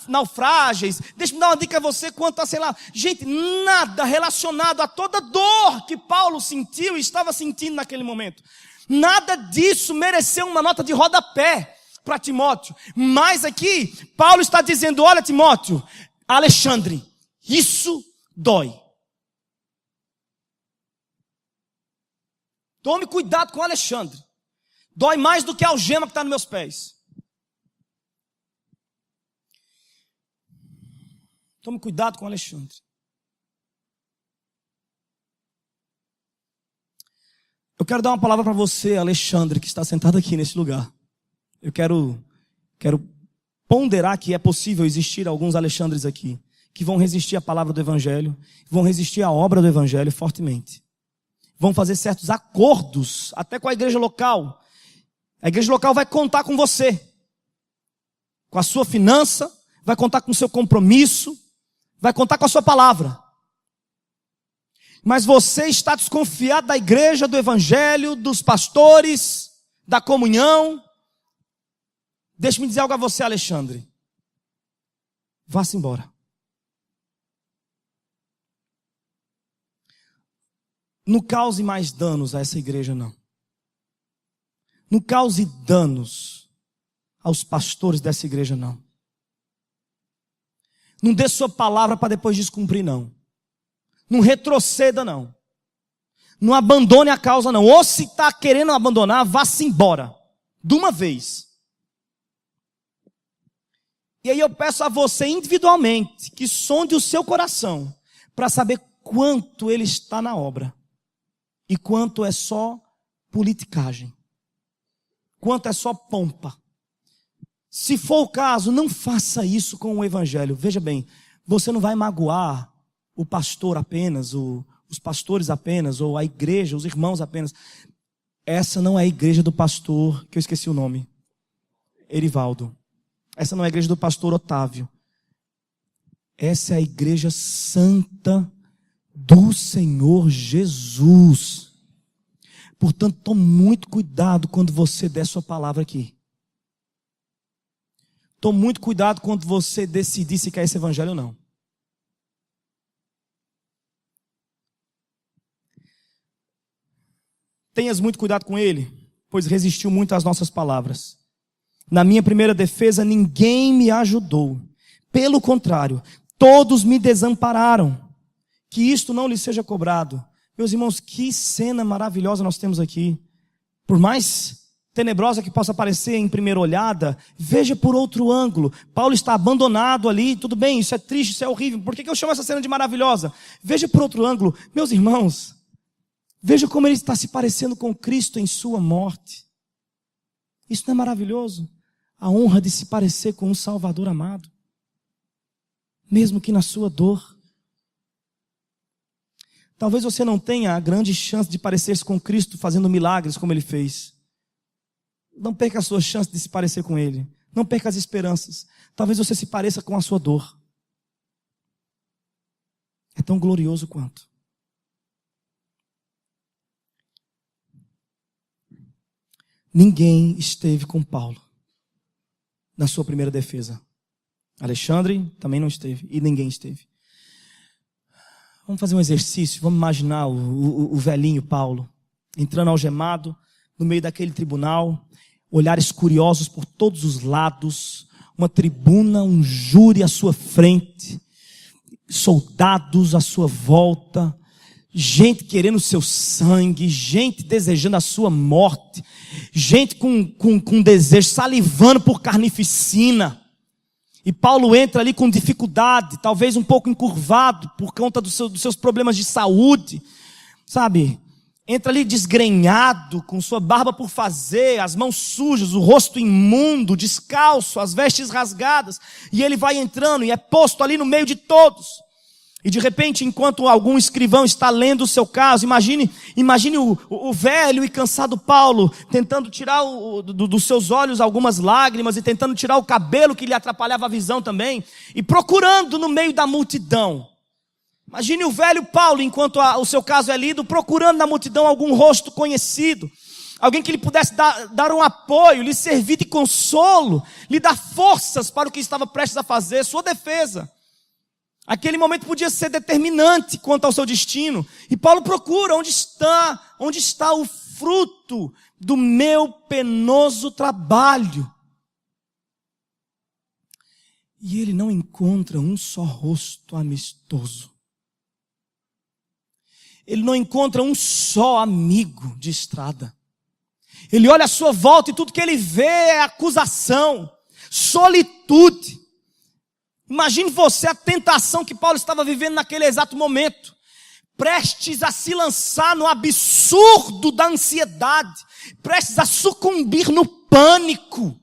naufrágios. Deixa-me dar uma dica a você quanto a, gente, nada relacionado a toda dor que Paulo sentiu e estava sentindo naquele momento. Nada disso mereceu uma nota de rodapé para Timóteo. Mas aqui, Paulo está dizendo, olha Timóteo, Alexandre, isso dói. Tome cuidado com Alexandre. Dói mais do que a algema que está nos meus pés. Tome cuidado com Alexandre. Eu quero dar uma palavra para você, Alexandre, que está sentado aqui nesse lugar. Eu quero ponderar que é possível existir alguns Alexandres aqui, que vão resistir à palavra do Evangelho, vão resistir à obra do Evangelho fortemente. Vão fazer certos acordos, até com a igreja local. A igreja local vai contar com você, com a sua finança, vai contar com o seu compromisso, vai contar com a sua palavra. Mas você está desconfiado da igreja, do evangelho, dos pastores, da comunhão. Deixe-me dizer algo a você, Alexandre. Vá-se embora. Não cause mais danos a essa igreja, não. Não cause danos aos pastores dessa igreja, não. Não dê sua palavra para depois descumprir, não. Não retroceda, não. Não abandone a causa, não. Ou se está querendo abandonar, vá-se embora. De uma vez. E aí eu peço a você individualmente que sonde o seu coração para saber quanto ele está na obra. E quanto é só politicagem. Quanto é só pompa. Se for o caso, não faça isso com o evangelho. Veja bem, você não vai magoar o pastor apenas, os pastores apenas, ou a igreja, os irmãos apenas. Essa não é a igreja do pastor, que eu esqueci o nome, Erivaldo. Essa não é a igreja do pastor Otávio. Essa é a igreja santa do Senhor Jesus. Portanto, tome muito cuidado quando você der sua palavra aqui. Tome muito cuidado quando você decidir se quer esse evangelho ou não. Tenhas muito cuidado com ele, pois resistiu muito às nossas palavras. Na minha primeira defesa, ninguém me ajudou. Pelo contrário, todos me desampararam. Que isto não lhe seja cobrado. Meus irmãos, que cena maravilhosa nós temos aqui. Por mais tenebrosa que possa parecer em primeira olhada, veja por outro ângulo. Paulo está abandonado ali, tudo bem, isso é triste, isso é horrível. Por que eu chamo essa cena de maravilhosa? Veja por outro ângulo. Meus irmãos, veja como ele está se parecendo com Cristo em sua morte. Isso não é maravilhoso? A honra de se parecer com um Salvador amado. Mesmo que na sua dor. Talvez você não tenha a grande chance de parecer-se com Cristo fazendo milagres como ele fez. Não perca a sua chance de se parecer com ele. Não perca as esperanças. Talvez você se pareça com a sua dor. É tão glorioso quanto. Ninguém esteve com Paulo na sua primeira defesa. Alexandre também não esteve e ninguém esteve. Vamos fazer um exercício, vamos imaginar o velhinho Paulo entrando algemado no meio daquele tribunal, olhares curiosos por todos os lados, uma tribuna, um júri à sua frente, soldados à sua volta, gente querendo o seu sangue, gente desejando a sua morte, gente com desejo, salivando por carnificina. E Paulo entra ali com dificuldade, talvez um pouco encurvado por conta dos seus problemas de saúde, sabe? Entra ali desgrenhado, com sua barba por fazer, as mãos sujas, o rosto imundo, descalço, as vestes rasgadas. E ele vai entrando e é posto ali no meio de todos. E de repente, enquanto algum escrivão está lendo o seu caso, imagine o velho e cansado Paulo tentando tirar dos seus olhos algumas lágrimas e tentando tirar o cabelo que lhe atrapalhava a visão também, e procurando no meio da multidão. Imagine o velho Paulo, enquanto o seu caso é lido, procurando na multidão algum rosto conhecido, alguém que lhe pudesse dar um apoio, lhe servir de consolo, lhe dar forças para o que estava prestes a fazer, sua defesa. Aquele momento podia ser determinante quanto ao seu destino. E Paulo procura onde está o fruto do meu penoso trabalho. E ele não encontra um só rosto amistoso. Ele não encontra um só amigo de estrada. Ele olha à sua volta e tudo que ele vê é acusação, solitude. Imagine você a tentação que Paulo estava vivendo naquele exato momento, prestes a se lançar no absurdo da ansiedade, prestes a sucumbir no pânico.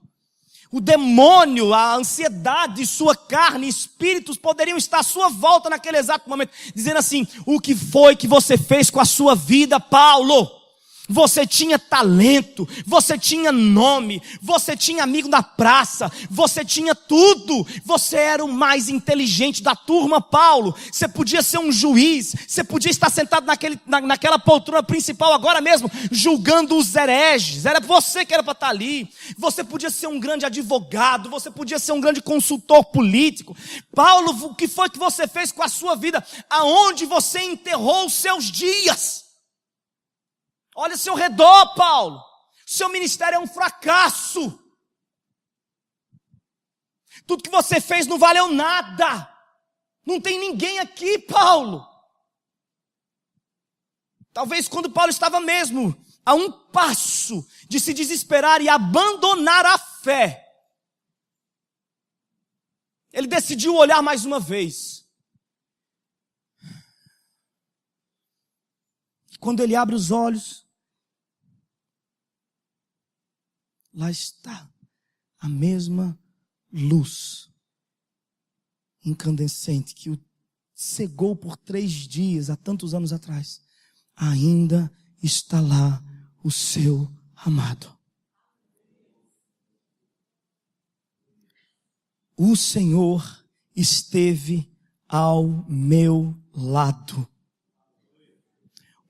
O demônio, a ansiedade, sua carne, espíritos poderiam estar à sua volta naquele exato momento, dizendo assim: o que foi que você fez com a sua vida, Paulo? Você tinha talento, você tinha nome, você tinha amigo na praça, você tinha tudo. Você era o mais inteligente da turma, Paulo. Você podia ser um juiz, você podia estar sentado naquela poltrona principal agora mesmo, julgando os hereges. Era você que era para estar ali. Você podia ser um grande advogado, você podia ser um grande consultor político. Paulo, o que foi que você fez com a sua vida? Aonde você enterrou os seus dias? Olha ao seu redor, Paulo. Seu ministério é um fracasso. Tudo que você fez não valeu nada. Não tem ninguém aqui, Paulo. Talvez quando Paulo estava mesmo a um passo de se desesperar e abandonar a fé, ele decidiu olhar mais uma vez. Quando ele abre os olhos, lá está a mesma luz incandescente que o cegou por 3 dias há tantos anos atrás. Ainda está lá o seu amado. O Senhor esteve ao meu lado.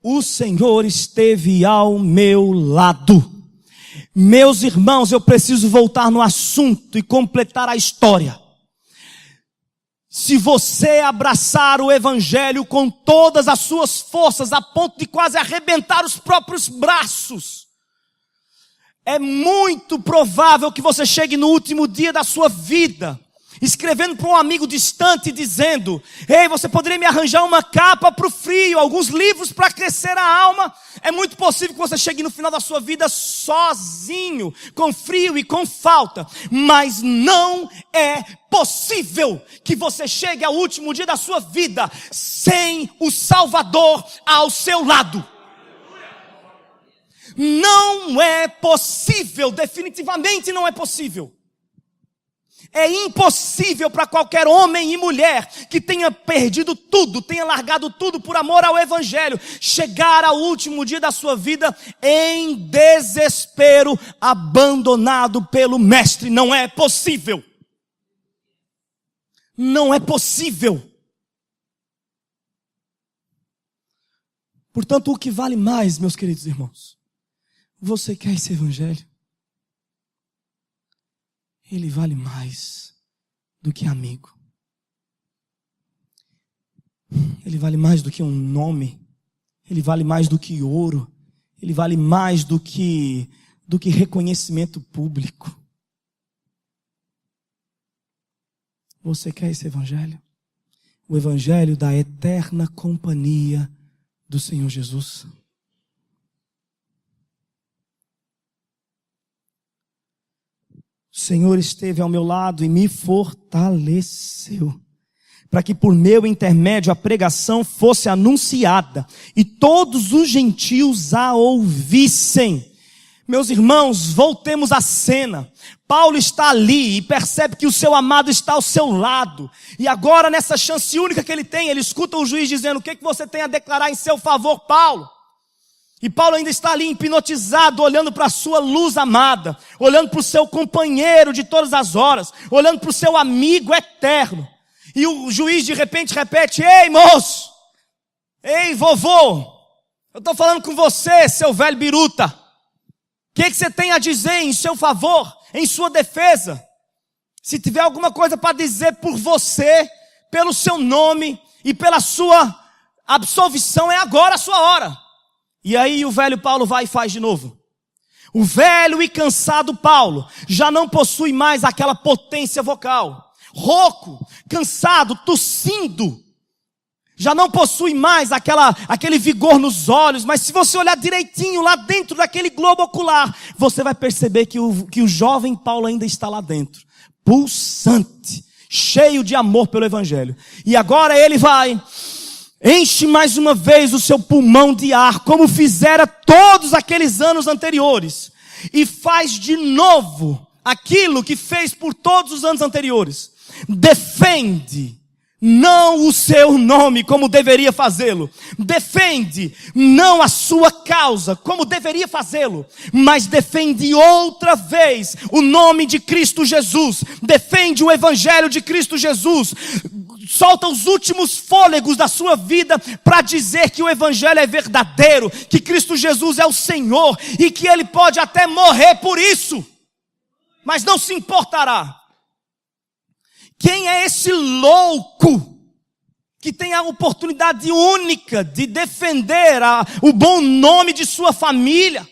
O Senhor esteve ao meu lado. Meus irmãos, eu preciso voltar no assunto e completar a história. Se você abraçar o Evangelho com todas as suas forças, a ponto de quase arrebentar os próprios braços, é muito provável que você chegue no último dia da sua vida, escrevendo para um amigo distante, dizendo: ei, você poderia me arranjar uma capa para o frio, alguns livros para aquecer a alma? É muito possível que você chegue no final da sua vida sozinho, com frio e com falta. Mas não é possível que você chegue ao último dia da sua vida sem o Salvador ao seu lado. Não é possível, definitivamente não é possível. É impossível para qualquer homem e mulher que tenha perdido tudo, tenha largado tudo por amor ao Evangelho, chegar ao último dia da sua vida em desespero, abandonado pelo Mestre. Não é possível. Não é possível. Portanto, o que vale mais, meus queridos irmãos? Você quer esse Evangelho? Ele vale mais do que amigo. Ele vale mais do que um nome. Ele vale mais do que ouro. Ele vale mais do que reconhecimento público. Você quer esse Evangelho? O Evangelho da eterna companhia do Senhor Jesus. O Senhor esteve ao meu lado e me fortaleceu, para que por meu intermédio a pregação fosse anunciada e todos os gentios a ouvissem. Meus irmãos, voltemos à cena. Paulo está ali e percebe que o seu amado está ao seu lado. E agora, nessa chance única que ele tem, ele escuta o juiz dizendo: o que você tem a declarar em seu favor, Paulo? E Paulo ainda está ali hipnotizado, olhando para a sua luz amada, olhando para o seu companheiro de todas as horas, olhando para o seu amigo eterno. E o juiz de repente repete: ei, moço, ei, vovô, eu estou falando com você, seu velho biruta. O que você tem a dizer em seu favor, em sua defesa? Se tiver alguma coisa para dizer por você, pelo seu nome e pela sua absolvição, é agora a sua hora. E aí o velho Paulo vai e faz de novo. O velho e cansado Paulo já não possui mais aquela potência vocal. Rouco, cansado, tossindo. Já não possui mais aquele vigor nos olhos. Mas se você olhar direitinho lá dentro daquele globo ocular, você vai perceber que o jovem Paulo ainda está lá dentro. Pulsante, cheio de amor pelo evangelho. E agora ele vai... enche mais uma vez o seu pulmão de ar, como fizera todos aqueles anos anteriores. E faz de novo aquilo que fez por todos os anos anteriores. Defende, não o seu nome como deveria fazê-lo. Defende, não a sua causa como deveria fazê-lo. Mas defende outra vez o nome de Cristo Jesus. Defende o evangelho de Cristo Jesus. Solta os últimos fôlegos da sua vida para dizer que o evangelho é verdadeiro, que Cristo Jesus é o Senhor e que Ele pode até morrer por isso, mas não se importará. Quem é esse louco que tem a oportunidade única de defender o bom nome de sua família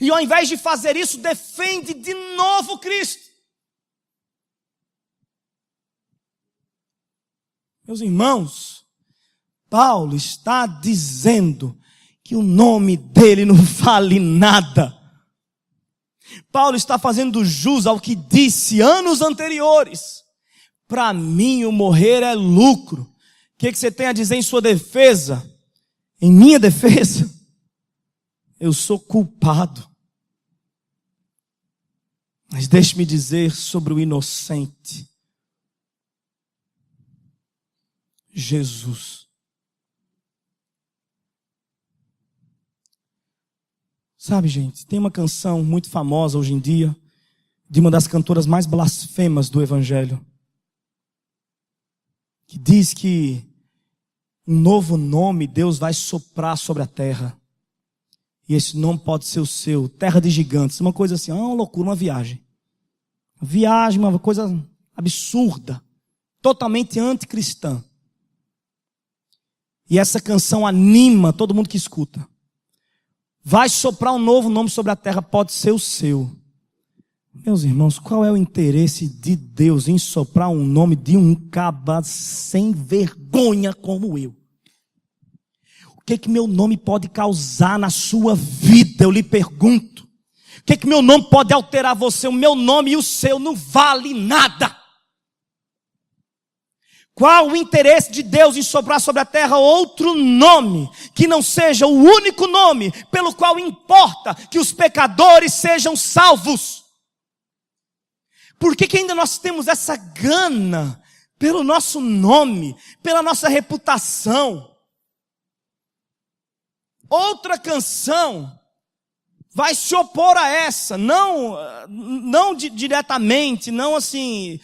e ao invés de fazer isso, defende de novo Cristo? Meus irmãos, Paulo está dizendo que o nome dele não vale nada. Paulo está fazendo jus ao que disse anos anteriores. Para mim o morrer é lucro. O que você tem a dizer em sua defesa? Em minha defesa? Eu sou culpado. Mas deixe-me dizer sobre o inocente. Jesus. Sabe, gente, tem uma canção muito famosa hoje em dia, de uma das cantoras mais blasfemas do evangelho, que diz que um novo nome Deus vai soprar sobre a terra. E esse nome pode ser o seu, terra de gigantes. Uma coisa assim, uma loucura, uma viagem. Uma viagem, uma coisa absurda, totalmente anticristã. E essa canção anima todo mundo que escuta. Vai soprar um novo nome sobre a terra, pode ser o seu. Meus irmãos, qual é o interesse de Deus em soprar um nome de um caba sem vergonha como eu? O que meu nome pode causar na sua vida, eu lhe pergunto? O que meu nome pode alterar você? O meu nome e o seu não vale nada. Qual o interesse de Deus em soprar sobre a terra outro nome, que não seja o único nome pelo qual importa que os pecadores sejam salvos? Por que ainda nós temos essa gana pelo nosso nome, pela nossa reputação? Outra canção vai se opor a essa, não diretamente, não assim,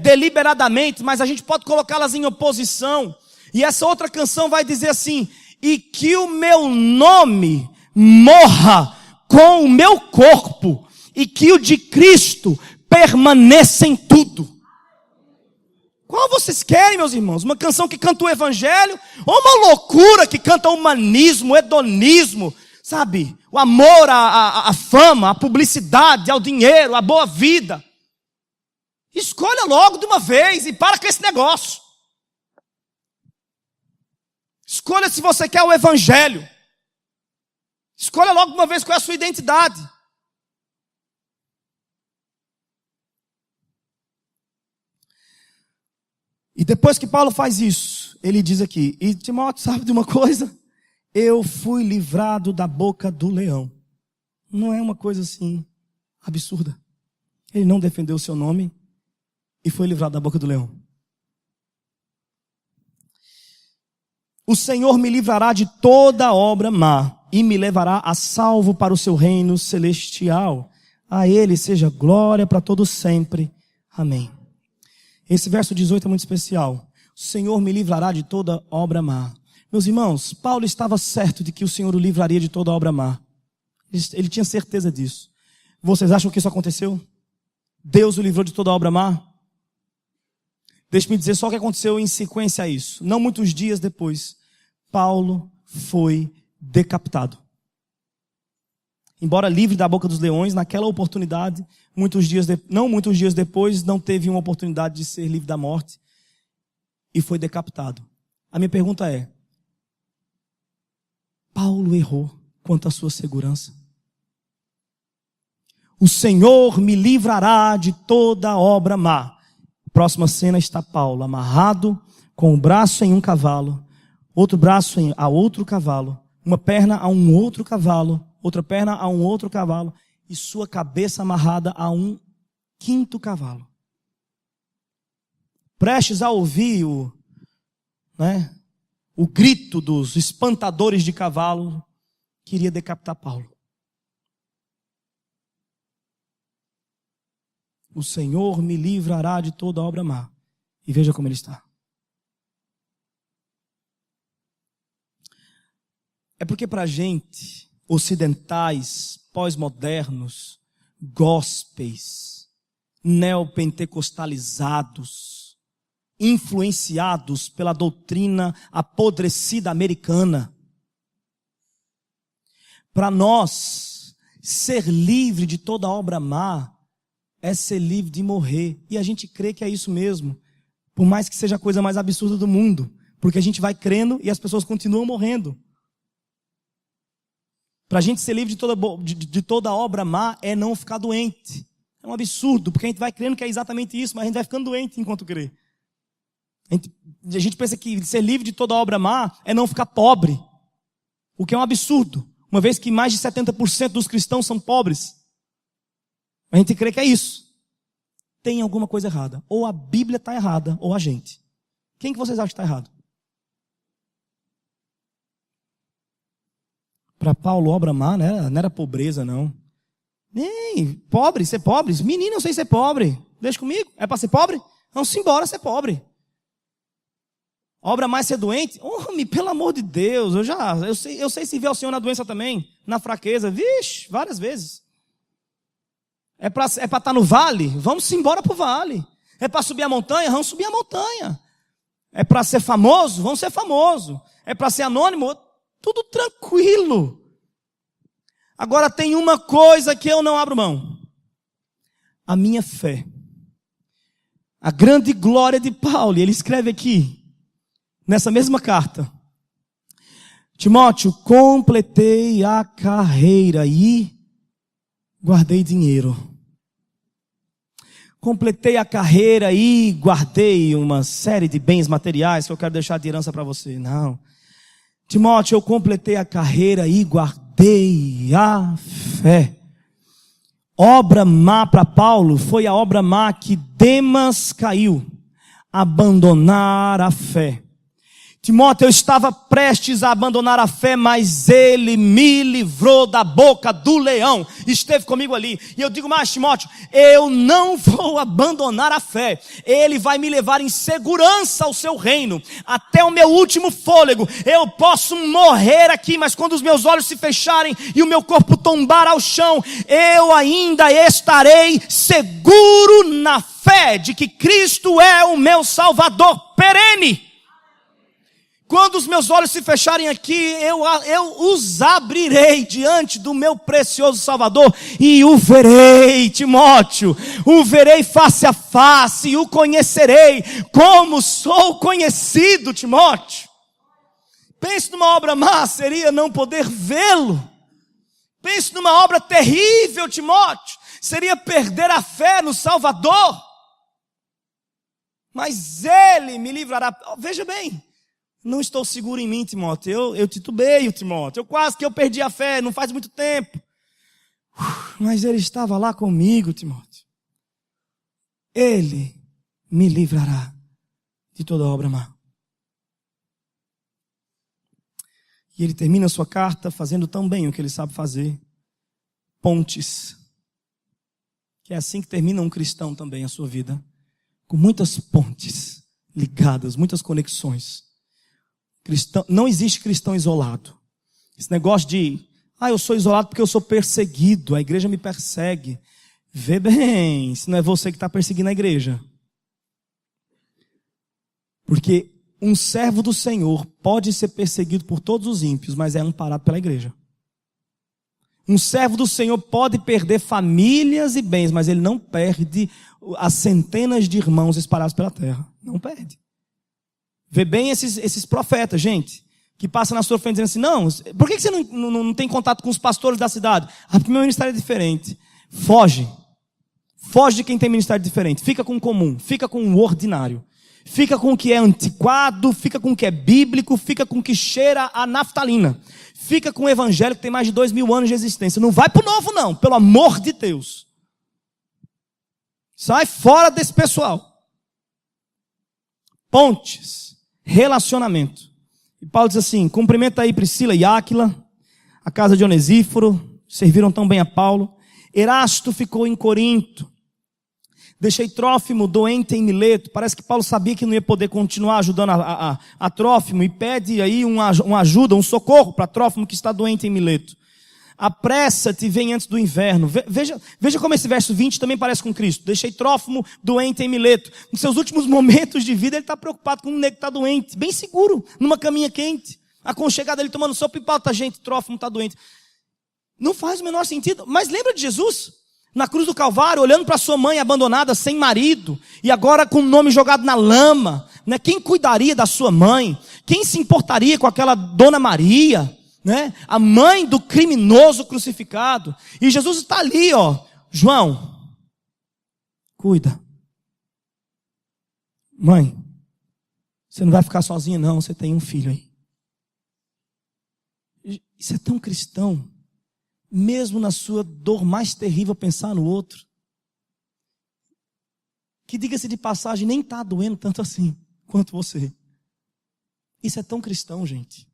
deliberadamente, mas a gente pode colocá-las em oposição. E essa outra canção vai dizer assim: e que o meu nome morra com o meu corpo, e que o de Cristo permaneça em tudo. Qual vocês querem, meus irmãos? Uma canção que canta o evangelho? Ou uma loucura que canta o humanismo, o hedonismo, sabe? O amor à fama, à publicidade, ao dinheiro, à boa vida. Escolha logo de uma vez e para com esse negócio. Escolha se você quer o evangelho. Escolha logo de uma vez qual é a sua identidade. E depois que Paulo faz isso, ele diz aqui: e Timóteo, sabe de uma coisa? Eu fui livrado da boca do leão. não é uma coisa assim absurda. Ele não defendeu o seu nome e foi livrado da boca do leão. O Senhor me livrará de toda obra má e me levará a salvo para o seu reino celestial. A Ele seja glória para todo sempre. Amém. Esse verso 18 é muito especial. O Senhor me livrará de toda obra má. Meus irmãos, Paulo estava certo de que o Senhor o livraria de toda obra má. Ele tinha certeza disso. Vocês acham que isso aconteceu? Deus o livrou de toda obra má? Deixe-me dizer só o que aconteceu em sequência a isso. Não muitos dias depois, Paulo foi decapitado. Embora livre da boca dos leões, naquela oportunidade, não muitos dias depois, não teve uma oportunidade de ser livre da morte e foi decapitado. A minha pergunta é: Paulo errou quanto à sua segurança? O Senhor me livrará de toda obra má. Próxima cena está Paulo amarrado, com o braço em um cavalo, outro braço a outro cavalo, uma perna a um outro cavalo, outra perna a um outro cavalo, e sua cabeça amarrada a um quinto cavalo. Prestes a ouvir o grito dos espantadores de cavalo, queria decapitar Paulo. O Senhor me livrará de toda obra má. E veja como ele está. É porque para a gente, ocidentais, pós-modernos, gospels, neopentecostalizados, influenciados pela doutrina apodrecida americana, para nós, ser livre de toda obra má é ser livre de morrer. E a gente crê que é isso mesmo. Por mais que seja a coisa mais absurda do mundo. Porque a gente vai crendo e as pessoas continuam morrendo. Para a gente ser livre de toda obra má é não ficar doente. É um absurdo, porque a gente vai crendo que é exatamente isso, mas a gente vai ficando doente enquanto crê. A gente pensa que ser livre de toda obra má é não ficar pobre. O que é um absurdo. Uma vez que mais de 70% dos cristãos são pobres. A gente crê que é isso. Tem alguma coisa errada. Ou a Bíblia está errada, ou a gente. Quem que vocês acham que está errado? Para Paulo, obra má não era pobreza, não. Nem pobre, ser pobre. Menino, eu sei ser pobre. Deixa comigo. É para ser pobre? Vamos embora ser pobre. Obra mais ser doente? Homem, pelo amor de Deus. Eu sei servir ao Senhor na doença também. Na fraqueza. Vixe, várias vezes. É para estar no vale? Vamos embora para o vale. É para subir a montanha? Vamos subir a montanha. É para ser famoso? Vamos ser famoso. É para ser anônimo? Tudo tranquilo. Agora tem uma coisa que eu não abro mão. A minha fé. A grande glória de Paulo. E ele escreve aqui, nessa mesma carta: Timóteo, completei a carreira e guardei dinheiro. Completei a carreira e guardei uma série de bens materiais que eu quero deixar de herança para você. Não. Timóteo, eu completei a carreira e guardei a fé. Obra má para Paulo foi a obra má que Demas caiu. Abandonar a fé. Timóteo, eu estava prestes a abandonar a fé, mas ele me livrou da boca do leão. Esteve comigo ali. E eu digo mais, Timóteo, eu não vou abandonar a fé. Ele vai me levar em segurança ao seu reino. Até o meu último fôlego. Eu posso morrer aqui, mas quando os meus olhos se fecharem e o meu corpo tombar ao chão, eu ainda estarei seguro na fé de que Cristo é o meu Salvador perene. Quando os meus olhos se fecharem aqui, eu os abrirei diante do meu precioso Salvador e o verei, Timóteo, o verei face a face e o conhecerei como sou conhecido, Timóteo. Pense numa obra má, seria não poder vê-lo. Pense numa obra terrível, Timóteo, seria perder a fé no Salvador. Mas Ele me livrará. Veja bem, não estou seguro em mim, Timóteo. Eu titubeio, Timóteo. Quase que eu perdi a fé, não faz muito tempo. Mas ele estava lá comigo, Timóteo. Ele me livrará de toda obra má. E ele termina a sua carta fazendo tão bem o que ele sabe fazer. Pontes. Que é assim que termina um cristão também a sua vida. Com muitas pontes ligadas, muitas conexões. Não existe cristão isolado. Esse negócio de, eu sou isolado porque eu sou perseguido, a igreja me persegue. Vê bem, se não é você que está perseguindo a igreja. Porque um servo do Senhor pode ser perseguido por todos os ímpios, mas é amparado pela igreja. Um servo do Senhor pode perder famílias e bens, mas ele não perde as centenas de irmãos espalhados pela terra. Não perde. Vê bem esses profetas, gente, que passam na sua frente dizendo assim, não, por que você não tem contato com os pastores da cidade? Porque meu ministério é diferente. Foge. Foge de quem tem ministério diferente. Fica com o comum, fica com o ordinário. Fica com o que é antiquado, fica com o que é bíblico, fica com o que cheira a naftalina. Fica com o evangelho que tem mais de 2000 anos de existência. Não vai pro novo não, pelo amor de Deus. Sai fora desse pessoal. Pontes, relacionamento. E Paulo diz assim, cumprimenta aí Priscila e Áquila, a casa de Onesíforo, serviram tão bem a Paulo. Erasto ficou em Corinto. Deixei Trófimo doente em Mileto. Parece que Paulo sabia que não ia poder continuar ajudando a Trófimo e pede aí uma ajuda, um socorro para Trófimo que está doente em Mileto. Apressa-te, vem antes do inverno. Veja como esse verso 20 também parece com Cristo. Deixei Trófimo doente em Mileto. Nos seus últimos momentos de vida ele está preocupado com um negro que está doente, bem seguro, numa caminha quente. Aconchegado ele tomando sopa e pauta, gente, Trófimo está doente. Não faz o menor sentido, mas lembra de Jesus? Na cruz do Calvário, olhando para sua mãe abandonada, sem marido, e agora com o nome jogado na lama, né? Quem cuidaria da sua mãe? Quem se importaria com aquela Dona Maria, né? A mãe do criminoso crucificado? E Jesus está ali, João, cuida. Mãe, você não vai ficar sozinha não, você tem um filho aí. Isso é tão cristão. Mesmo na sua dor mais terrível, pensar no outro. Que, diga-se de passagem, nem está doendo tanto assim, quanto você. Isso é tão cristão, gente.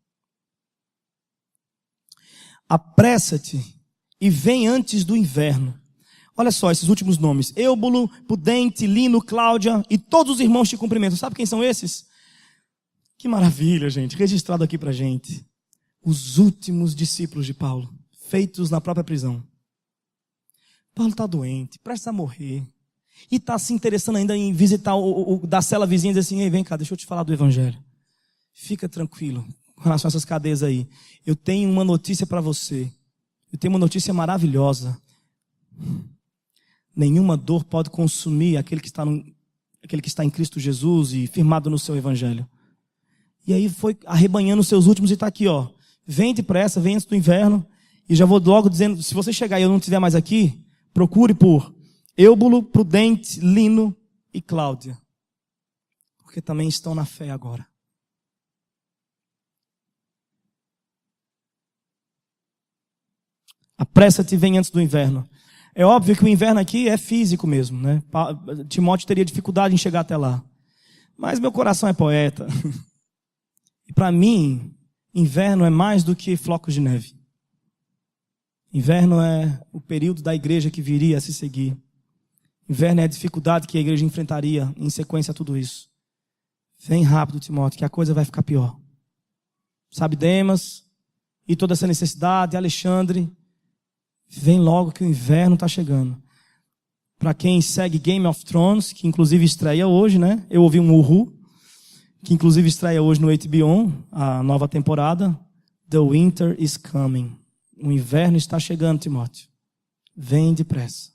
Apressa-te e vem antes do inverno. Olha só esses últimos nomes. Eúbulo, Pudente, Lino, Cláudia e todos os irmãos te cumprimentam. Sabe quem são esses? Que maravilha, gente. Registrado aqui pra gente. Os últimos discípulos de Paulo. Feitos na própria prisão. Paulo está doente, prestes a morrer. E está se interessando ainda em visitar o da cela vizinha e dizer assim, ei, vem cá, deixa eu te falar do evangelho. Fica tranquilo com relação a essas cadeias aí. Eu tenho uma notícia para você. Eu tenho uma notícia maravilhosa. Nenhuma dor pode consumir aquele que está em Cristo Jesus e firmado no seu evangelho. E aí foi arrebanhando os seus últimos e está aqui, Vem depressa, vem antes do inverno. E já vou logo dizendo, se você chegar e eu não estiver mais aqui, procure por Eúbulo, Prudente, Lino e Cláudia. Porque também estão na fé agora. Apressa-te e vem antes do inverno. É óbvio que o inverno aqui é físico mesmo, né? Timóteo teria dificuldade em chegar até lá. Mas meu coração é poeta. E para mim, inverno é mais do que flocos de neve. Inverno é o período da igreja que viria a se seguir. Inverno é a dificuldade que a igreja enfrentaria em sequência a tudo isso. Vem rápido, Timóteo, que a coisa vai ficar pior. Sabe, Demas, e toda essa necessidade, Alexandre, vem logo que o inverno está chegando. Para quem segue Game of Thrones, que inclusive estreia hoje, né? Eu ouvi um uhu, que inclusive estreia hoje no HBO, a nova temporada. The winter is coming. O inverno está chegando, Timóteo. Vem depressa.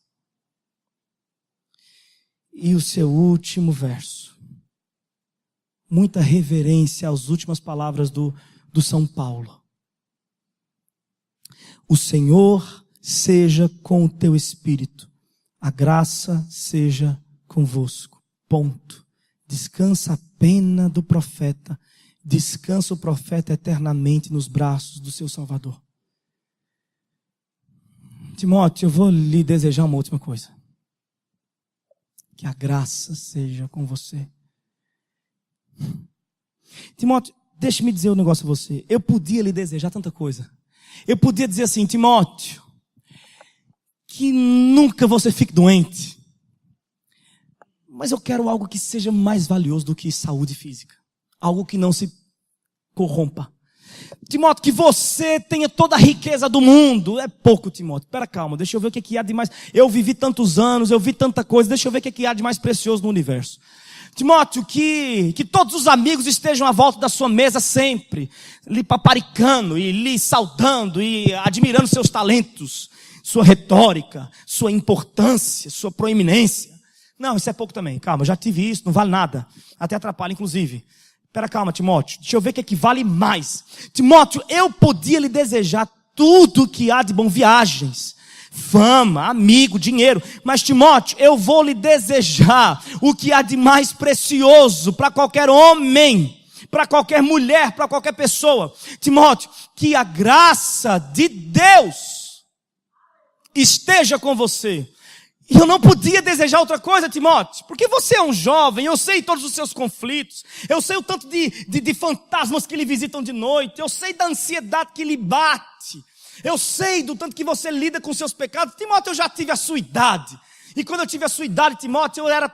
E o seu último verso. Muita reverência às últimas palavras do São Paulo. O Senhor seja com o teu espírito. A graça seja convosco. Ponto. Descansa a pena do profeta. Descansa o profeta eternamente nos braços do seu Salvador. Timóteo, eu vou lhe desejar uma última coisa. Que a graça seja com você. Timóteo, deixe-me dizer um negócio a você. Eu podia lhe desejar tanta coisa. Eu podia dizer assim, Timóteo, que nunca você fique doente. Mas eu quero algo que seja mais valioso do que saúde física. Algo que não se corrompa. Timóteo, que você tenha toda a riqueza do mundo. É pouco, Timóteo. Espera, calma, deixa eu ver o que há de mais. Eu vivi tantos anos, eu vi tanta coisa, deixa eu ver o que há de mais precioso no universo. Timóteo, que todos os amigos estejam à volta da sua mesa sempre, lhe paparicando e lhe saudando e admirando seus talentos, sua retórica, sua importância, sua proeminência. Não, isso é pouco também. Calma, eu já tive isso, não vale nada. Até atrapalha, inclusive. Espera, calma, Timóteo. Deixa eu ver o que vale mais. Timóteo, eu podia lhe desejar tudo que há de bom. Viagens, fama, amigo, dinheiro. Mas, Timóteo, eu vou lhe desejar o que há de mais precioso para qualquer homem, para qualquer mulher, para qualquer pessoa. Timóteo, que a graça de Deus esteja com você. E eu não podia desejar outra coisa, Timóteo, porque você é um jovem, eu sei todos os seus conflitos, eu sei o tanto de fantasmas que lhe visitam de noite, eu sei da ansiedade que lhe bate, eu sei do tanto que você lida com seus pecados. Timóteo, eu já tive a sua idade. E quando eu tive a sua idade, Timóteo, eu era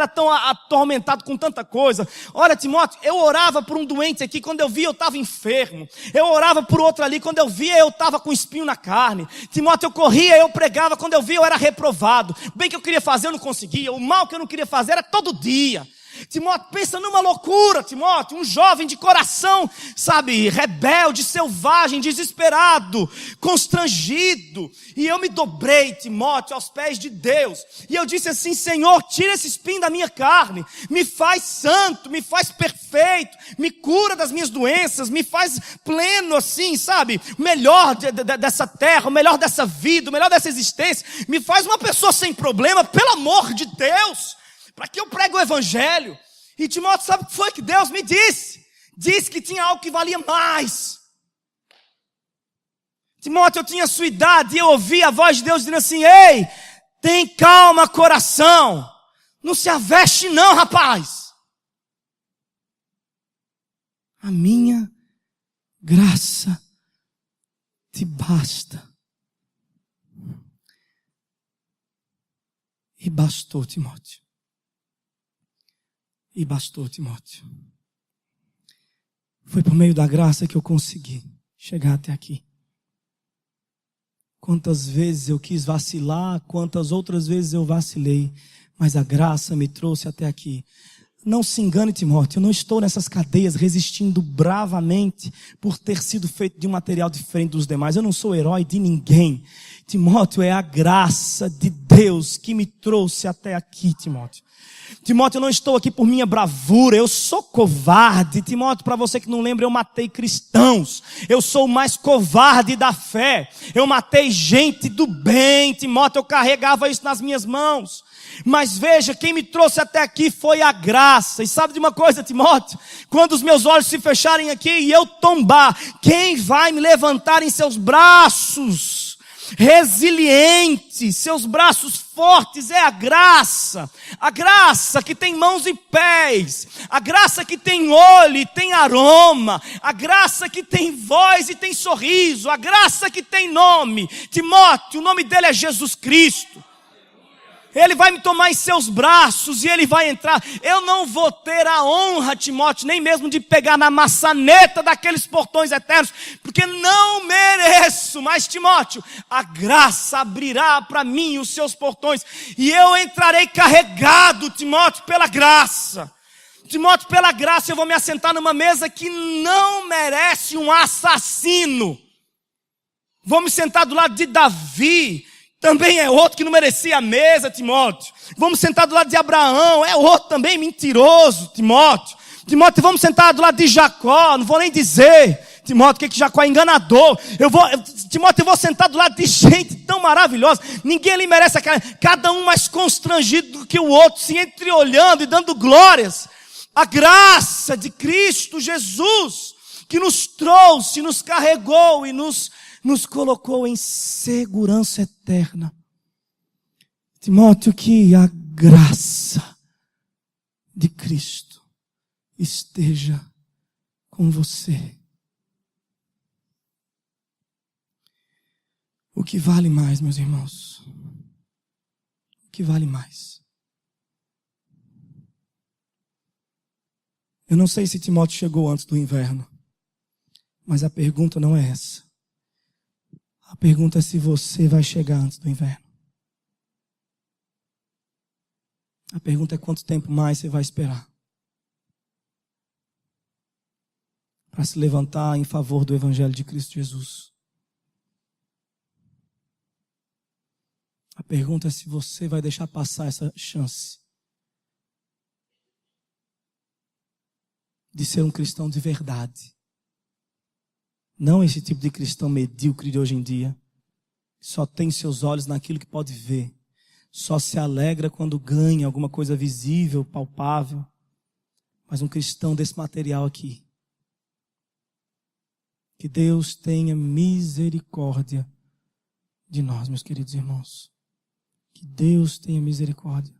tão atormentado com tanta coisa. Olha, Timóteo, eu orava por um doente aqui, quando eu via eu estava enfermo. Eu orava por outro ali, quando eu via eu estava com espinho na carne. Timóteo, eu corria, eu pregava, quando eu via eu era reprovado. O bem que eu queria fazer eu não conseguia, o mal que eu não queria fazer era todo dia. Timóteo, pensa numa loucura, Timóteo, um jovem de coração, sabe, rebelde, selvagem, desesperado, constrangido. E eu me dobrei, Timóteo, aos pés de Deus. E eu disse assim, Senhor, tira esse espinho da minha carne, me faz santo, me faz perfeito, me cura das minhas doenças, me faz pleno assim, sabe, melhor dessa terra, o melhor dessa vida, o melhor dessa existência. Me faz uma pessoa sem problema, pelo amor de Deus. Para que eu pregue o evangelho? E Timóteo, sabe o que foi que Deus me disse? Disse que tinha algo que valia mais. Timóteo, eu tinha a sua idade e eu ouvi a voz de Deus dizendo assim, ei, tem calma, coração. Não se aveste não, rapaz. A minha graça te basta. E bastou, Timóteo. E bastou, Timóteo. Foi por meio da graça que eu consegui chegar até aqui. Quantas vezes eu quis vacilar, quantas outras vezes eu vacilei, mas a graça me trouxe até aqui. Não se engane, Timóteo, eu não estou nessas cadeias resistindo bravamente por ter sido feito de um material diferente dos demais. Eu não sou herói de ninguém. Timóteo, é a graça de Deus que me trouxe até aqui, Timóteo. Timóteo, eu não estou aqui por minha bravura, eu sou covarde. Timóteo, para você que não lembra, eu matei cristãos. Eu sou o mais covarde da fé. Eu matei gente do bem, Timóteo, eu carregava isso nas minhas mãos. Mas veja, quem me trouxe até aqui foi a graça. E sabe de uma coisa, Timóteo? Quando os meus olhos se fecharem aqui e eu tombar, quem vai me levantar em seus braços resilientes, seus braços fortes, é a graça que tem mãos e pés, a graça que tem olho e tem aroma, a graça que tem voz e tem sorriso, a graça que tem nome. Timóteo, o nome dele é Jesus Cristo. Ele vai me tomar em seus braços e ele vai entrar. Eu não vou ter a honra, Timóteo, nem mesmo de pegar na maçaneta daqueles portões eternos, porque não mereço. Mas, Timóteo, a graça abrirá para mim os seus portões e eu entrarei carregado, Timóteo, pela graça. Timóteo, pela graça eu vou me assentar numa mesa que não merece um assassino. Vou me sentar do lado de Davi. Também é outro que não merecia a mesa, Timóteo. Vamos sentar do lado de Abraão, é outro também mentiroso, Timóteo. Timóteo, vamos sentar do lado de Jacó, não vou nem dizer, Timóteo, que Jacó é enganador. Timóteo, eu vou sentar do lado de gente tão maravilhosa. Ninguém ali merece aquela, cada um mais constrangido do que o outro, se entreolhando e dando glórias. A graça de Cristo Jesus, que nos trouxe, nos carregou e nos colocou em segurança eterna. Timóteo, que a graça de Cristo esteja com você. O que vale mais, meus irmãos? O que vale mais? Eu não sei se Timóteo chegou antes do inverno, mas a pergunta não é essa. A pergunta é se você vai chegar antes do inverno. A pergunta é quanto tempo mais você vai esperar para se levantar em favor do Evangelho de Cristo Jesus. A pergunta é se você vai deixar passar essa chance de ser um cristão de verdade. Não esse tipo de cristão medíocre de hoje em dia, que só tem seus olhos naquilo que pode ver. Só se alegra quando ganha alguma coisa visível, palpável. Mas um cristão desse material aqui. Que Deus tenha misericórdia de nós, meus queridos irmãos. Que Deus tenha misericórdia.